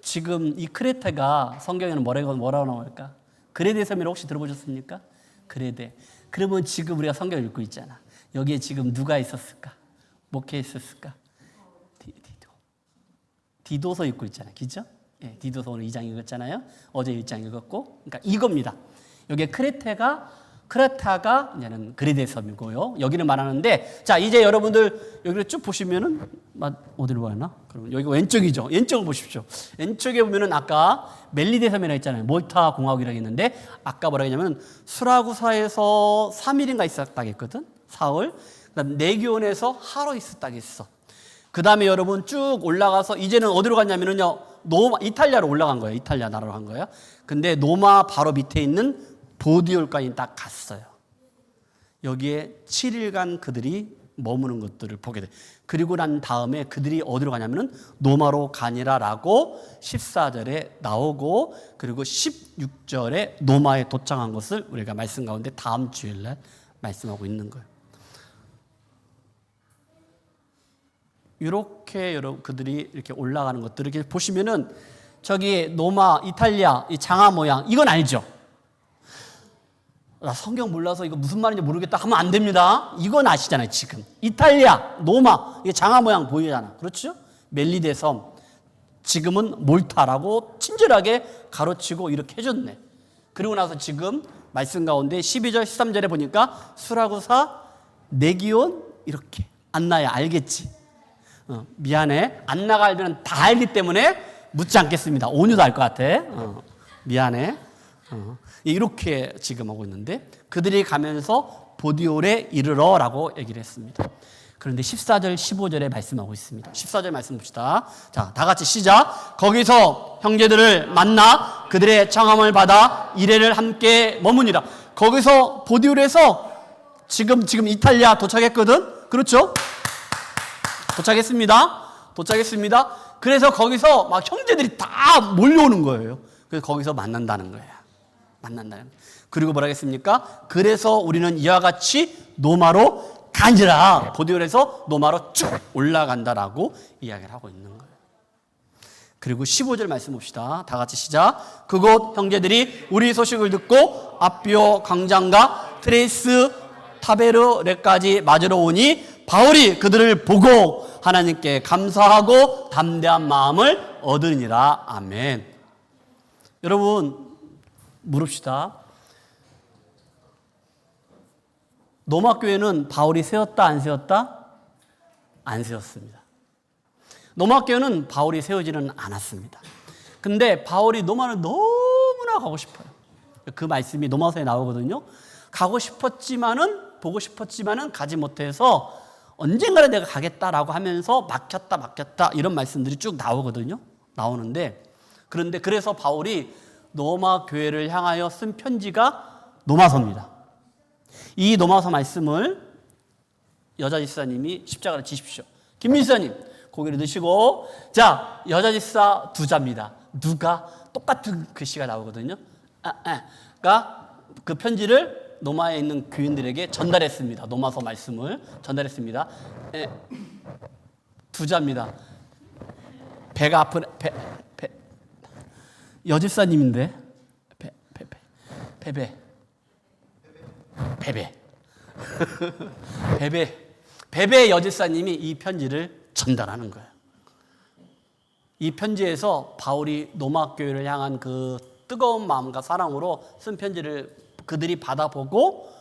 지금 이 크레타가 성경에는 뭐라고 나올까? 그레데 섬이라고 혹시 들어보셨습니까? 그레데. 그러면 지금 우리가 성경을 읽고 있잖아. 여기에 지금 누가 있었을까? 목회했었을까? 디도서 읽고 있잖아. 그죠? 예, 디도서 오늘 2장 읽었잖아요. 어제 1장 읽었고. 그러니까 이겁니다. 여기에 크레타가 이제는 그레데 섬이고요. 여기는 말하는데 자, 이제 여러분들 여기를 쭉 보시면은 어디로 가나? 그러면 여기가 왼쪽이죠. 왼쪽을 보십시오. 왼쪽에 보면은 아까 멜리데 섬이라고 했잖아요. 몰타 공화국이라고 했는데 아까 뭐라고 했냐면 수라구사에서 3일인가 있었다고 했거든. 사흘. 그다음 네기온에서 하루 있었다고 했어. 그 다음에 여러분 쭉 올라가서 이제는 어디로 갔냐면요. 이탈리아로 올라간 거예요. 이탈리아 나라로 간 거예요. 근데 노마 바로 밑에 있는 보디올까지 딱 갔어요. 여기에 7일간 그들이 머무는 것들을 보게 돼. 그리고 난 다음에 그들이 어디로 가냐면은 노마로 가니라라고 14절에 나오고 그리고 16절에 노마에 도착한 것을 우리가 말씀 가운데 다음 주일날 말씀하고 있는 거예요. 이렇게 여러분 그들이 이렇게 올라가는 것들을 이렇게 보시면은 저기 노마 이탈리아 이 장화 모양 이건 알죠? 나 성경 몰라서 이거 무슨 말인지 모르겠다 하면 안 됩니다. 이건 아시잖아요. 지금 이탈리아 노마 이게 장화 모양 보이잖아. 그렇죠? 멜리데 섬 지금은 몰타라고 친절하게 가르치고 이렇게 해줬네. 그리고 나서 지금 말씀 가운데 12절 13절에 보니까 수라구사 내기온 이렇게 안나야 알겠지? 미안해. 안나가 알면 다 알기 때문에 묻지 않겠습니다. 온유도 알 것 같아. 미안해. 이렇게 지금 하고 있는데 그들이 가면서 보디올에 이르러라고 얘기를 했습니다. 그런데 14절 15절에 말씀하고 있습니다. 14절 말씀 봅시다. 자, 다 같이 시작. 거기서 형제들을 만나 그들의 청함을 받아 이레를 함께 머무니라. 거기서 보디올에서 지금 이탈리아 도착했거든. 그렇죠? 도착했습니다. 그래서 거기서 막 형제들이 다 몰려오는 거예요. 그래서 거기서 만난다는 거예요. 그리고 뭐라 했습니까? 그래서 우리는 이와 같이 노마로 간지라. 보디올에서 노마로 쭉 올라간다라고 이야기를 하고 있는 거예요. 그리고 15절 말씀 봅시다. 다 같이 시작. 그곳 형제들이 우리 소식을 듣고 아비오 광장과 트레이스 타베르레까지 맞으러 오니 바울이 그들을 보고 하나님께 감사하고 담대한 마음을 얻으니라. 아멘. 여러분 물읍시다. 노마 교회는 바울이 세웠다 안 세웠다? 안 세웠습니다. 노마 교회는 바울이 세우지는 않았습니다. 근데 바울이 노마를 너무나 가고 싶어요. 그 말씀이 노마서에 나오거든요. 가고 싶었지만은 보고 싶었지만은 가지 못해서 언젠가는 내가 가겠다라고 하면서 막혔다 이런 말씀들이 쭉 나오거든요. 나오는데 그런데 그래서 바울이 노마 교회를 향하여 쓴 편지가 노마서입니다. 이 노마서 말씀을 여자 집사님이 십자가를 지십시오. 김민수님 고개를 드시고 자 여자 집사 두자입니다. 누가 똑같은 글씨가 나오거든요. 그러니까 그 편지를 노마에 있는 교인들에게 전달했습니다. 노마서 말씀을 전달했습니다. 두자입니다. 배가 아픈 여집사님인데 베베 여집사님이 이 편지를 전달하는 거예요. 이 편지에서 바울이 노마 교회를 향한 그 뜨거운 마음과 사랑으로 쓴 편지를 그들이 받아보고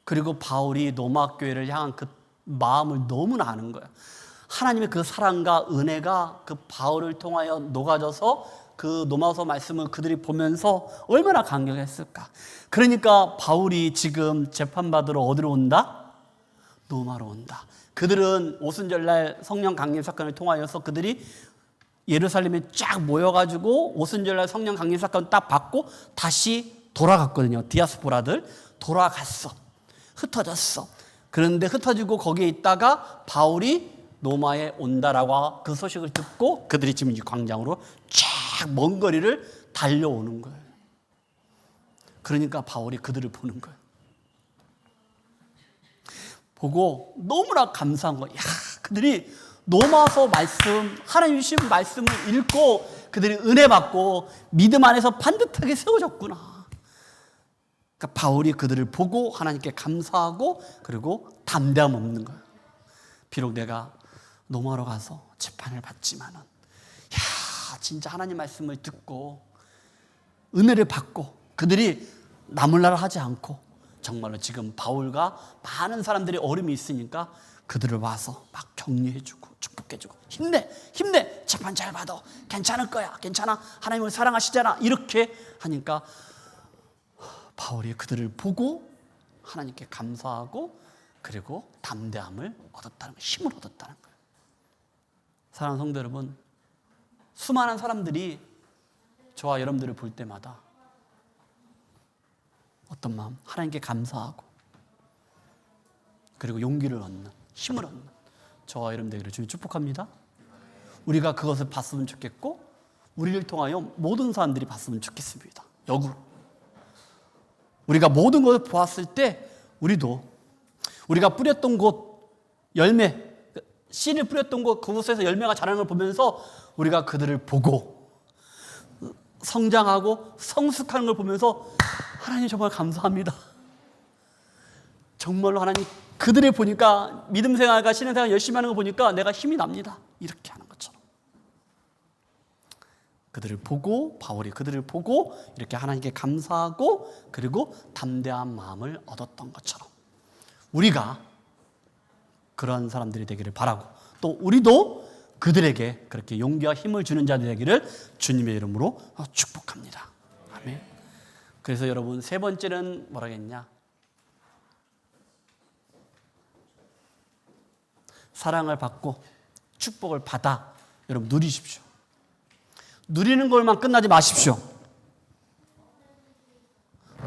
그리고 바울이 노마 교회를 향한 그 마음을 너무나 아는 거예요. 하나님의 그 사랑과 은혜가 그 바울을 통하여 녹아져서 그 노마서 말씀을 그들이 보면서 얼마나 감격했을까. 그러니까 바울이 지금 재판받으러 어디로 온다? 노마로 온다. 그들은 오순절날 성령 강림 사건을 통하여서 그들이 예루살렘에 쫙 모여가지고 오순절날 성령 강림 사건 딱 받고 다시 돌아갔거든요. 디아스포라들 돌아갔어. 흩어졌어. 그런데 흩어지고 거기에 있다가 바울이 노마에 온다라고 그 소식을 듣고 그들이 지금 이 광장으로 쫙 먼 거리를 달려오는 거예요. 그러니까 바울이 그들을 보는 거예요. 보고 너무나 감사한 거예요. 야, 그들이 노마서 말씀, 하나님 주신 말씀을 읽고 그들이 은혜 받고 믿음 안에서 반듯하게 세워졌구나. 그러니까 바울이 그들을 보고 하나님께 감사하고 그리고 담대함 없는 거예요. 비록 내가 노마로 가서 재판을 받지만은, 야, 진짜 하나님 말씀을 듣고 은혜를 받고 그들이 나몰라라 하지 않고 정말로 지금 바울과 많은 사람들이 어려움이 있으니까 그들을 와서 막 격려해주고 축복해주고 힘내 재판 잘 받아 괜찮을 거야 괜찮아 하나님을 사랑하시잖아 이렇게 하니까 바울이 그들을 보고 하나님께 감사하고 그리고 담대함을 얻었다는 거예요. 힘을 얻었다는 거예요. 사랑하는 성도 여러분, 수많은 사람들이 저와 여러분들을 볼 때마다 어떤 마음? 하나님께 감사하고 그리고 용기를 얻는, 힘을 얻는 저와 여러분들에게 주님 축복합니다. 우리가 그것을 봤으면 좋겠고 우리를 통하여 모든 사람들이 봤으면 좋겠습니다. 역으로 우리가 모든 것을 보았을 때 우리가 뿌렸던 곳 열매, 씨를 뿌렸던 곳 그곳에서 열매가 자라는 걸 보면서 우리가 그들을 보고 성장하고 성숙하는 걸 보면서 하나님 정말 감사합니다. 정말로 하나님 그들을 보니까 믿음 생활과 신앙 생활 열심히 하는 거 보니까 내가 힘이 납니다. 이렇게 하는 것처럼. 그들을 보고, 바울이 그들을 보고 이렇게 하나님께 감사하고 그리고 담대한 마음을 얻었던 것처럼 우리가 그런 사람들이 되기를 바라고, 또 우리도 그들에게 그렇게 용기와 힘을 주는 자들이 되기를 주님의 이름으로 축복합니다. 아멘. 그래서 여러분, 세 번째는 뭐라겠냐? 사랑을 받고 축복을 받아 여러분 누리십시오. 누리는 것만 끝나지 마십시오.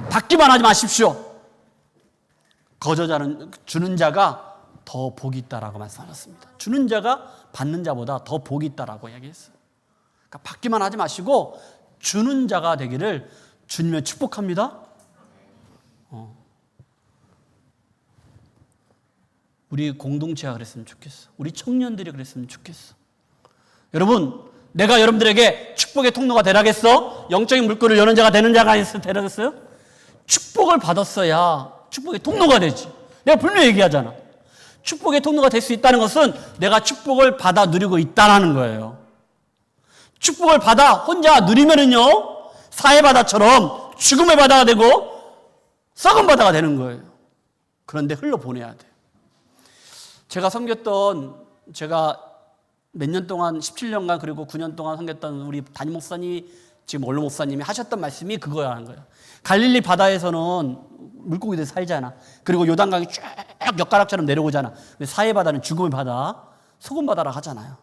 받기만 하지 마십시오. 거저자는 주는 자가 더 복이 있다라고 말씀하셨습니다. 주는 자가 받는 자보다 더 복이 있다라고 이야기했어요. 그러니까 받기만 하지 마시고 주는 자가 되기를 주님의 축복합니다. 우리 공동체가 그랬으면 좋겠어. 우리 청년들이 그랬으면 좋겠어. 여러분, 내가 여러분들에게 축복의 통로가 되라겠어? 영적인 물꼬를 여는 자가 되는 자가 되라겠어요? 축복을 받았어야 축복의 통로가 되지. 내가 분명히 얘기하잖아. 축복의 통로가 될 수 있다는 것은 내가 축복을 받아 누리고 있다는 거예요. 축복을 받아 혼자 누리면은요, 사해 바다처럼 죽음의 바다가 되고 썩은 바다가 되는 거예요. 그런데 흘러보내야 돼. 제가 몇 년 동안 17년간 그리고 9년 동안 섬겼던 우리 담임 목사님, 지금 원로 목사님이 하셨던 말씀이 그거라는 거예요. 갈릴리 바다에서는 물고기들 살잖아. 그리고 요단강이 쭉 엿가락처럼 내려오잖아. 근데 사해 바다는 죽음의 바다, 소금 바다라 하잖아요.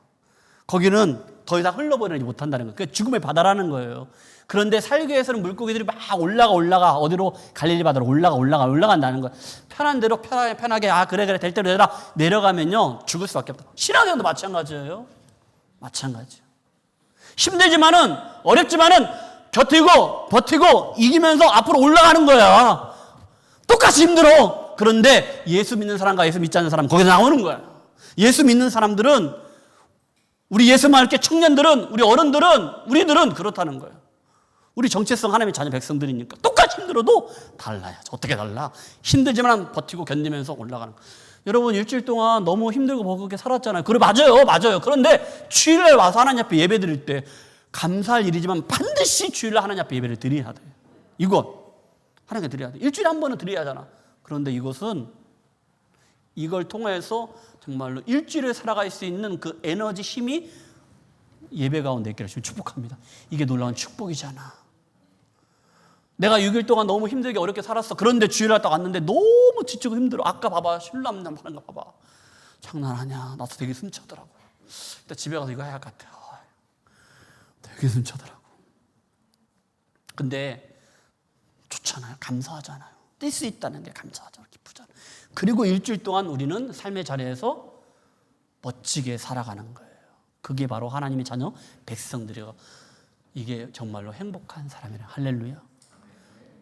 거기는 더 이상 흘러보내지 못한다는 거예요. 그게 죽음의 바다라는 거예요. 그런데 살기 위해서는 물고기들이 막 올라가 어디로? 갈릴리 바다로 올라간다는 거예요. 편한 대로 편하게 그래 될 대로 내려가면요 죽을 수밖에 없다. 신앙에도 마찬가지예요. 마찬가지. 힘들지만은 어렵지만은 버티고 이기면서 앞으로 올라가는 거야. 똑같이 힘들어. 그런데 예수 믿는 사람과 예수 믿지 않는 사람 거기서 나오는 거야. 예수 믿는 사람들은, 우리 예수만 이렇게 청년들은, 우리 어른들은, 우리들은 그렇다는 거예요. 우리 정체성 하나님의 자녀 백성들이니까 똑같이 힘들어도 달라야죠. 어떻게 달라? 힘들지만 버티고 견디면서 올라가는 거예요. 여러분, 일주일 동안 너무 힘들고 버겁게 살았잖아요. 그래, 맞아요. 그런데 주일날 와서 하나님 앞에 예배 드릴 때 감사할 일이지만 반드시 주일날 하나님 앞에 예배를 드려야 돼요. 이건 하나님께 드려야 돼. 일주일에 한 번은 드려야 하잖아. 그런데 이걸 통해서 정말로 일주일을 살아갈 수 있는 그 에너지, 힘이 예배 가운데 있기를 축복합니다. 이게 놀라운 축복이잖아. 내가 6일 동안 너무 힘들게 어렵게 살았어. 그런데 주일날 딱 왔는데 너무 지치고 힘들어. 아까 봐봐, 신랑남 하는 거 봐봐. 장난하냐? 나도 되게 숨차더라고. 일단 집에 가서 이거 해야 할 것 같아. 되게 숨차더라고. 근데 좋잖아요. 감사하잖아요. 뛸 수 있다는 게 감사하잖아요. 기쁘잖아요. 그리고 일주일 동안 우리는 삶의 자리에서 멋지게 살아가는 거예요. 그게 바로 하나님의 자녀 백성들이요. 이게 정말로 행복한 사람이래요. 할렐루야.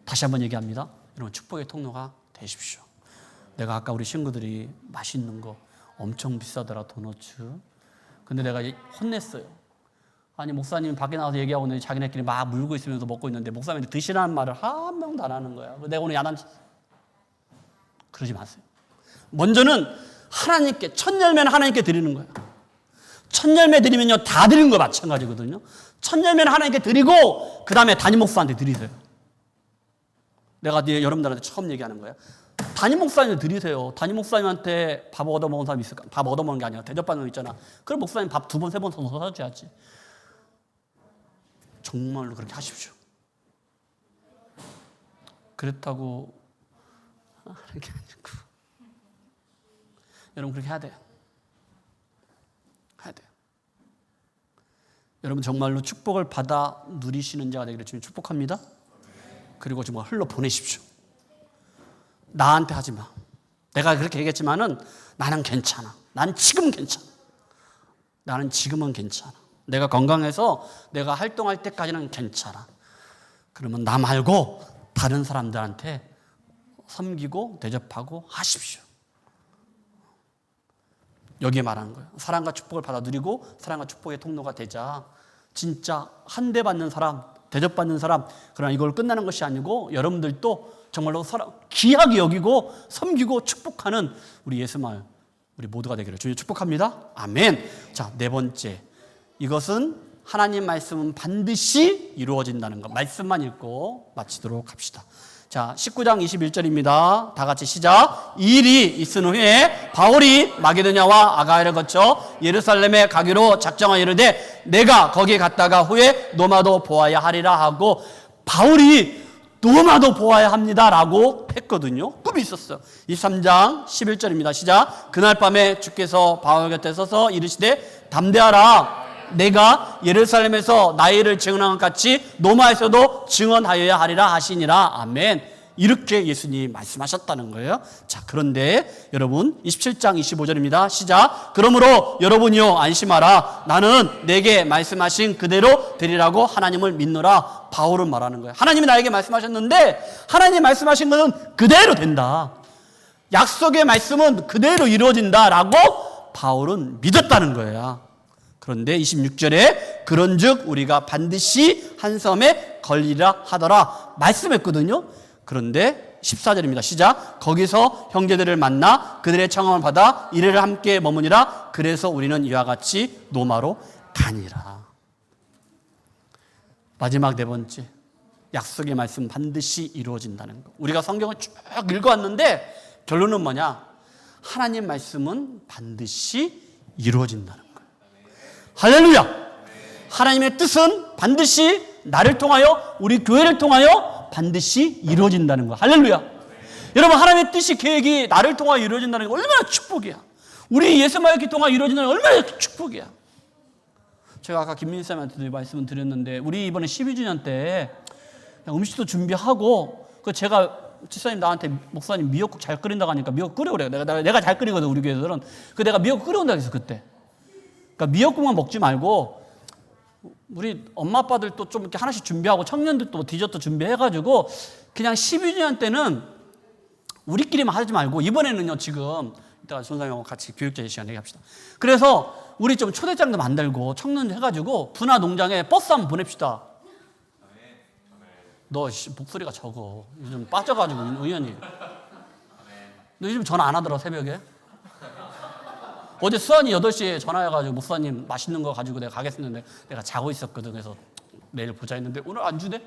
다시 한번 얘기합니다. 여러분, 축복의 통로가 되십시오. 내가 아까 우리 친구들이 맛있는 거 엄청 비싸더라, 도너츠. 근데 내가 혼냈어요. 아니, 목사님 밖에 나가서 얘기하고 있는데 자기네끼리 막 물고 있으면서 먹고 있는데 목사님이 드시라는 말을 한 명도 안 하는 거야. 내가 오늘 야단치. 그러지 마세요. 먼저는 하나님께, 첫 열매는 하나님께 드리는 거야. 첫 열매 드리면요, 다 드리는 거 마찬가지거든요. 첫 열매는 하나님께 드리고 그 다음에 담임 목사한테 드리세요. 내가 여러분들한테 처음 얘기하는 거야. 담임 목사님한테 드리세요. 담임 목사님한테 밥 얻어먹은 사람 있을까? 밥 얻어먹는 게 아니라 대접받는 거 있잖아. 그럼 목사님 밥 2번, 3번 더 사줘야지. 정말로 그렇게 하십시오. 그렇다고 하는 게 아니고, 여러분 그렇게 해야 돼요. 해야 돼요. 여러분 정말로 축복을 받아 누리시는 자가 되기를 주님 축복합니다. 그리고 정말 흘러 보내십시오. 나한테 하지 마. 내가 그렇게 얘기했지만은 나는 괜찮아. 난 지금 괜찮아. 나는 지금은 괜찮아. 내가 건강해서 내가 활동할 때까지는 괜찮아. 그러면 나 말고 다른 사람들한테 섬기고 대접하고 하십시오. 여기에 말하는 거예요. 사랑과 축복을 받아 누리고 사랑과 축복의 통로가 되자. 진짜 한 대 받는 사람, 대접받는 사람, 그러나 이걸 끝나는 것이 아니고 여러분들도 정말로 귀하게 여기고 섬기고 축복하는 우리 예수마을, 우리 모두가 되기를 주님 축복합니다. 아멘. 자, 네 번째. 이것은 하나님 말씀은 반드시 이루어진다는 것. 말씀만 읽고 마치도록 합시다. 자, 19장 21절입니다. 다 같이 시작. 이 일이 있은 후에 바울이 마게도냐와 아가야를 거쳐 예루살렘에 가기로 작정하여 이르되 내가 거기에 갔다가 후에 노마도 보아야 하리라 하고, 바울이 노마도 보아야 합니다라고 했거든요. 꿈이 있었어요. 23장 11절입니다. 시작. 그날 밤에 주께서 바울 곁에 서서 이르시되 담대하라. 내가 예루살렘에서 나의 일을 증언한 것 같이 노마에서도 증언하여야 하리라 하시니라. 아멘. 이렇게 예수님이 말씀하셨다는 거예요. 자, 그런데 여러분 27장 25절입니다. 시작. 그러므로 여러분이요 안심하라. 나는 내게 말씀하신 그대로 되리라고 하나님을 믿노라. 바울은 말하는 거예요. 하나님이 나에게 말씀하셨는데 하나님 말씀하신 것은 그대로 된다. 약속의 말씀은 그대로 이루어진다라고 바울은 믿었다는 거예요. 그런데 26절에 그런즉 우리가 반드시 한 섬에 걸리라 하더라 말씀했거든요. 그런데 14절입니다. 시작. 거기서 형제들을 만나 그들의 청함을 받아 이래를 함께 머무니라. 그래서 우리는 이와 같이 노마로 가니라. 마지막 네 번째, 약속의 말씀 반드시 이루어진다는 것. 우리가 성경을 쭉 읽어왔는데 결론은 뭐냐? 하나님 말씀은 반드시 이루어진다는 것. 할렐루야! 하나님의 뜻은 반드시 나를 통하여, 우리 교회를 통하여 반드시 이루어진다는 거. 할렐루야! 여러분, 하나님의 뜻이, 계획이 나를 통하여 이루어진다는 게 얼마나 축복이야. 우리 예수님을 통하여 이루어진다는 게 얼마나 축복이야. 제가 아까 김민희 쌤한테도 말씀을 드렸는데, 우리 이번에 12주년 때 음식도 준비하고, 제가 집사님 나한테 목사님 미역국 잘 끓인다고 하니까 미역국 끓여오래. 내가 잘 끓이거든, 우리 교회에서는. 내가 미역국 끓여온다고 했어, 그때. 그러니까 미역국만 먹지 말고 우리 엄마 아빠들도 좀 이렇게 하나씩 준비하고 청년들도 디저트 준비해가지고 그냥 12주년 때는 우리끼리만 하지 말고 이번에는요, 지금 이따가 전사님하고 같이 교육자 시간 얘기합시다. 그래서 우리 좀 초대장도 만들고 청년 해가지고 분화 농장에 버스 한번 보냅시다. 너 목소리가 적어. 요즘 빠져가지고 의원이. 너 요즘 전화 안 하더라, 새벽에. 어제 수환이 8시에 전화해가지고 목사님 맛있는 거 가지고 내가 가겠었는데 내가 자고 있었거든. 그래서 내일 보자 했는데 오늘 안 주대?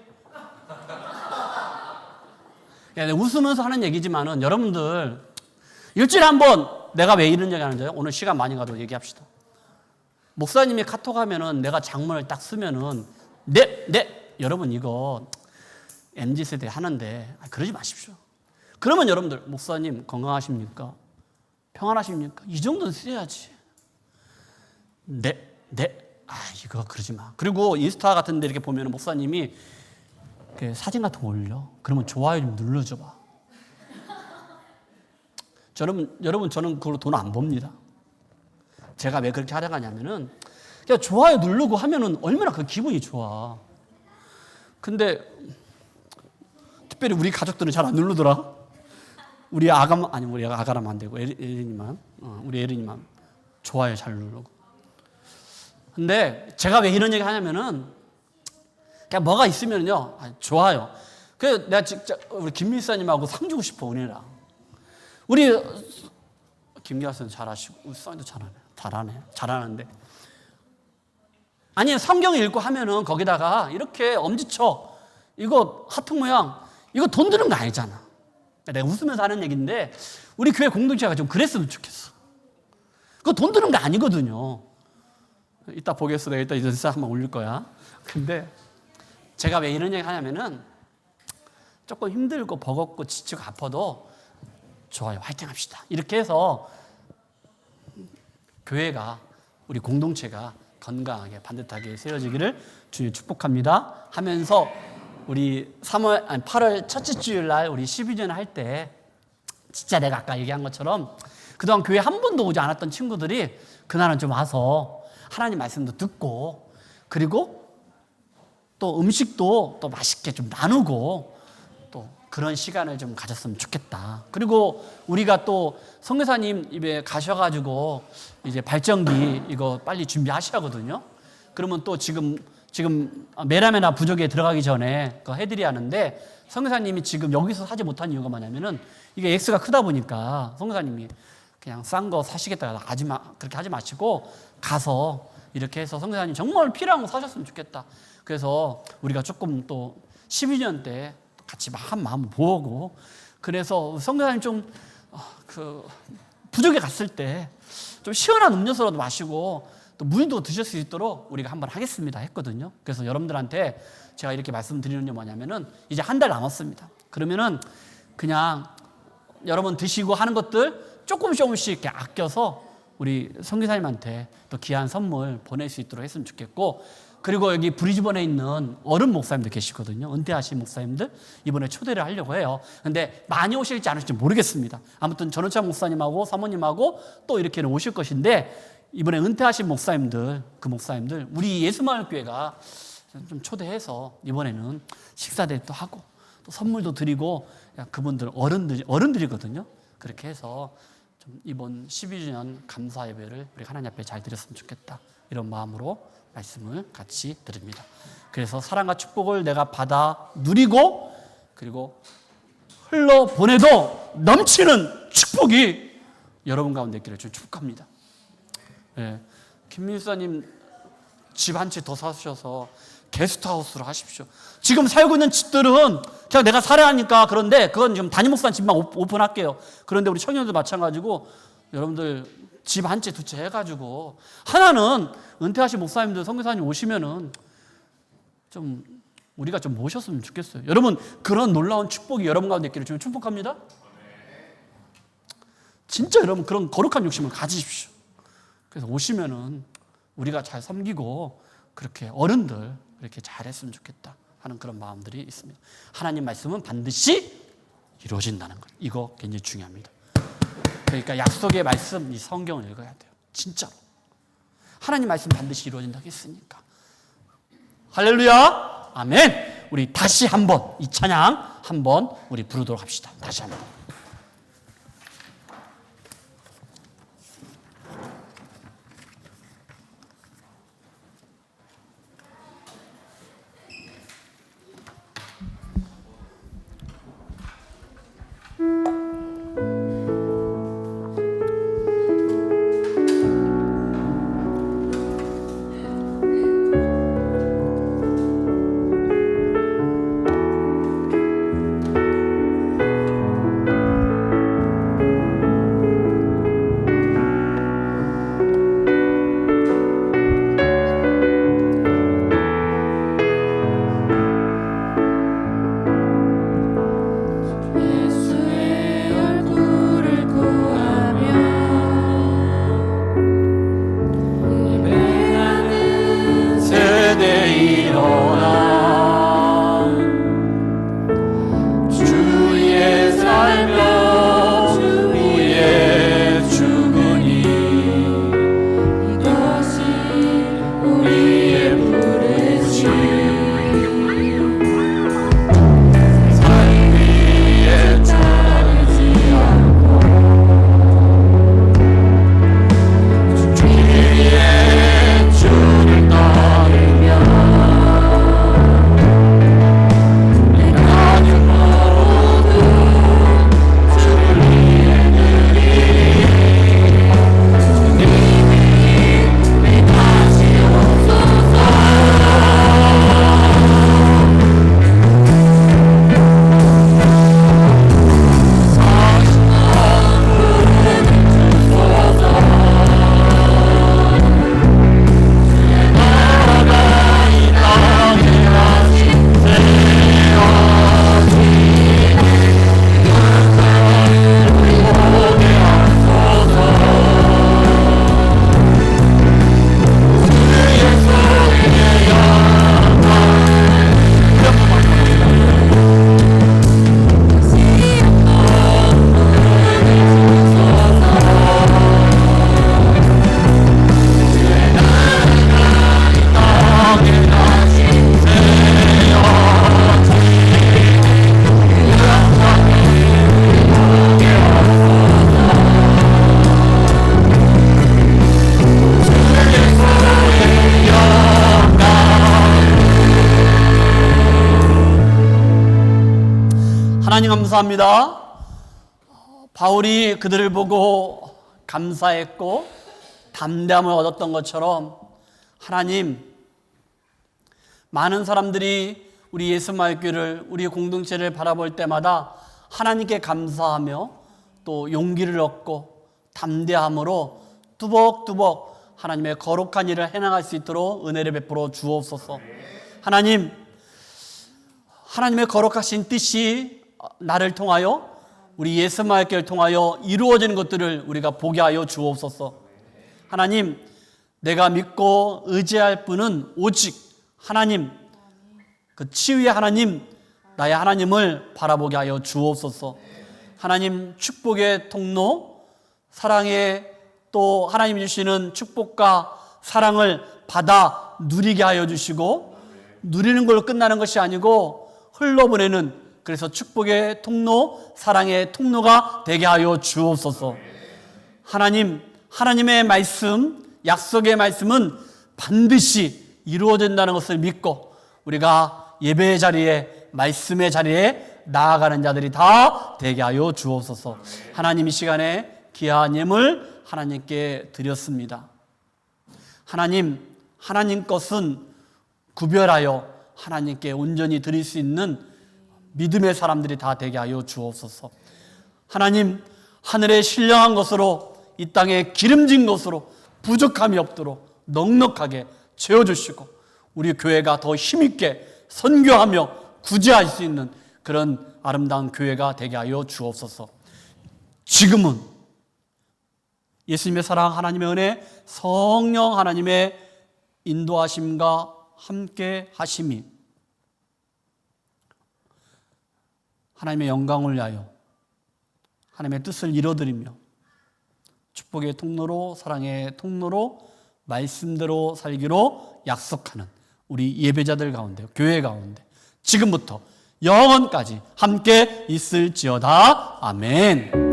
야, 웃으면서 하는 얘기지만은 여러분들 일주일에 한 번 내가 왜 이런 얘기 하는지 오늘 시간 많이 가도 얘기합시다. 목사님이 카톡 하면은 내가 장문을 딱 쓰면은 여러분 이거 MZ세대 하는데 그러지 마십시오. 그러면 여러분들 목사님 건강하십니까? 평안하십니까? 이 정도는 써야지. 이거 그러지 마. 그리고 인스타 같은 데 이렇게 보면 목사님이 사진 같은 거 올려. 그러면 좋아요 좀 눌러줘 봐. 여러분 저는 그걸로 돈 안 법니다. 제가 왜 그렇게 하려고 하냐면은 그냥 좋아요 누르고 하면은 얼마나 그 기분이 좋아. 근데 특별히 우리 가족들은 잘 안 누르더라. 우리 아가라면 안 되고 에린이만, 우리 에린이만 좋아요 잘 누르고. 근데 제가 왜 이런 얘기 하냐면은 그냥 뭐가 있으면요, 좋아요. 내가 진짜 우리 김민사님하고 상 주고 싶어, 은혜랑. 우리 김기아선 잘하시고 우리 수아님도 잘하는데. 아니 성경 읽고 하면은 거기다가 이렇게 엄지척 이거 하트 모양 이거 돈 드는 거 아니잖아. 내가 웃으면서 하는 얘기인데 우리 교회 공동체가 좀 그랬으면 좋겠어. 그거 돈 드는 거 아니거든요. 이따 보겠어. 내가 이따 인스타 한번 올릴 거야. 근데 제가 왜 이런 얘기 하냐면은 조금 힘들고 버겁고 지치고 아파도 좋아요, 화이팅 합시다. 이렇게 해서 교회가, 우리 공동체가 건강하게 반듯하게 세워지기를 주님 축복합니다 하면서 우리 8월 첫째 주일 날 우리 12년 할 때 진짜 내가 아까 얘기한 것처럼 그동안 교회 한 번도 오지 않았던 친구들이 그날은 좀 와서 하나님 말씀도 듣고 그리고 또 음식도 또 맛있게 좀 나누고 또 그런 시간을 좀 가졌으면 좋겠다. 그리고 우리가 또 선교사님 입에 가셔가지고 이제 발전기 이거 빨리 준비하셔야거든요. 그러면 또 지금 메라메나 부족에 들어가기 전에 그거 해드려야 하는데 선교사님이 지금 여기서 사지 못한 이유가 뭐냐면은 이게 X가 크다 보니까 선교사님이 그냥 싼 거 사시겠다 그렇게 하지 마시고 가서 이렇게 해서 성교사님 정말 필요한 거 사셨으면 좋겠다. 그래서 우리가 조금 또 12년 때 같이 한 마음 모으고, 그래서 성교사님 좀 부족에 갔을 때 좀 시원한 음료수라도 마시고 또 물도 드실 수 있도록 우리가 한번 하겠습니다 했거든요. 그래서 여러분들한테 제가 이렇게 말씀드리는 게 뭐냐면은 이제 한 달 남았습니다. 그러면은 그냥 여러분 드시고 하는 것들 조금씩 이렇게 아껴서 우리 선교사님한테 또 귀한 선물 보낼 수 있도록 했으면 좋겠고, 그리고 여기 브리즈번에 있는 어른 목사님들 계시거든요. 은퇴하신 목사님들 이번에 초대를 하려고 해요. 근데 많이 오실지 안 오실지 모르겠습니다. 아무튼 전우찬 목사님하고 사모님하고 또 이렇게는 오실 것인데, 이번에 은퇴하신 목사님들, 그 목사님들 우리 예수마을교회가 좀 초대해서 이번에는 식사대도 하고 또 선물도 드리고, 그분들 어른들이거든요. 그렇게 해서 좀 이번 12주년 감사 예배를 우리 하나님 앞에 잘 드렸으면 좋겠다, 이런 마음으로 말씀을 같이 드립니다. 그래서 사랑과 축복을 내가 받아 누리고, 그리고 흘러 보내도 넘치는 축복이 여러분 가운데 있기를 좀 축복합니다. 네. 김민수님 집 한 채 더 사셔서 게스트하우스로 하십시오. 지금 살고 있는 집들은 그냥 내가 살아야 하니까, 그런데 그건 지금 담임 목사님 집만 오픈할게요. 그런데 우리 청년들 마찬가지고 여러분들 집 한 채 두 채 해가지고, 하나는 은퇴하신 목사님들 선교사님 오시면은 좀 우리가 좀 모셨으면 좋겠어요. 여러분 그런 놀라운 축복이 여러분 가운데 있기를 좀 축복합니다. 진짜 여러분 그런 거룩한 욕심을 가지십시오. 그래서 오시면은 우리가 잘 섬기고 그렇게 어른들 이렇게 잘했으면 좋겠다 하는 그런 마음들이 있습니다. 하나님 말씀은 반드시 이루어진다는 것, 이거 굉장히 중요합니다. 그러니까 약속의 말씀, 이 성경을 읽어야 돼요. 진짜로 하나님 말씀 반드시 이루어진다고 했으니까. 할렐루야, 아멘. 우리 다시 한번 이 찬양 한번 우리 부르도록 합시다. 다시 한번. 하나님 감사합니다. 바울이 그들을 보고 감사했고 담대함을 얻었던 것처럼 하나님, 많은 사람들이 우리 예수마을교회를, 우리 공동체를 바라볼 때마다 하나님께 감사하며 또 용기를 얻고 담대함으로 뚜벅뚜벅 하나님의 거룩한 일을 해나갈 수 있도록 은혜를 베풀어 주옵소서. 하나님, 하나님의 거룩하신 뜻이 나를 통하여, 우리 예수마을교회를 통하여 이루어지는 것들을 우리가 보게 하여 주옵소서. 하나님, 내가 믿고 의지할 분은 오직 하나님, 그 치유의 하나님, 나의 하나님을 바라보게 하여 주옵소서. 하나님, 축복의 통로, 사랑의 또 하나님이 주시는 축복과 사랑을 받아 누리게 하여 주시고, 누리는 걸로 끝나는 것이 아니고 흘러보내는, 그래서 축복의 통로, 사랑의 통로가 되게 하여 주옵소서. 하나님, 하나님의 말씀, 약속의 말씀은 반드시 이루어진다는 것을 믿고 우리가 예배의 자리에, 말씀의 자리에 나아가는 자들이 다 되게 하여 주옵소서. 하나님, 이 시간에 귀한 예물 하나님께 드렸습니다. 하나님, 하나님 것은 구별하여 하나님께 온전히 드릴 수 있는 믿음의 사람들이 다 되게 하여 주옵소서. 하나님, 하늘의 신령한 것으로, 이 땅에 기름진 것으로 부족함이 없도록 넉넉하게 채워주시고 우리 교회가 더 힘있게 선교하며 구제할 수 있는 그런 아름다운 교회가 되게 하여 주옵소서. 지금은 예수님의 사랑, 하나님의 은혜, 성령 하나님의 인도하심과 함께 하심이 하나님의 영광을 위하여 하나님의 뜻을 이뤄드리며 축복의 통로로, 사랑의 통로로 말씀대로 살기로 약속하는 우리 예배자들 가운데, 교회 가운데 지금부터 영원까지 함께 있을지어다. 아멘.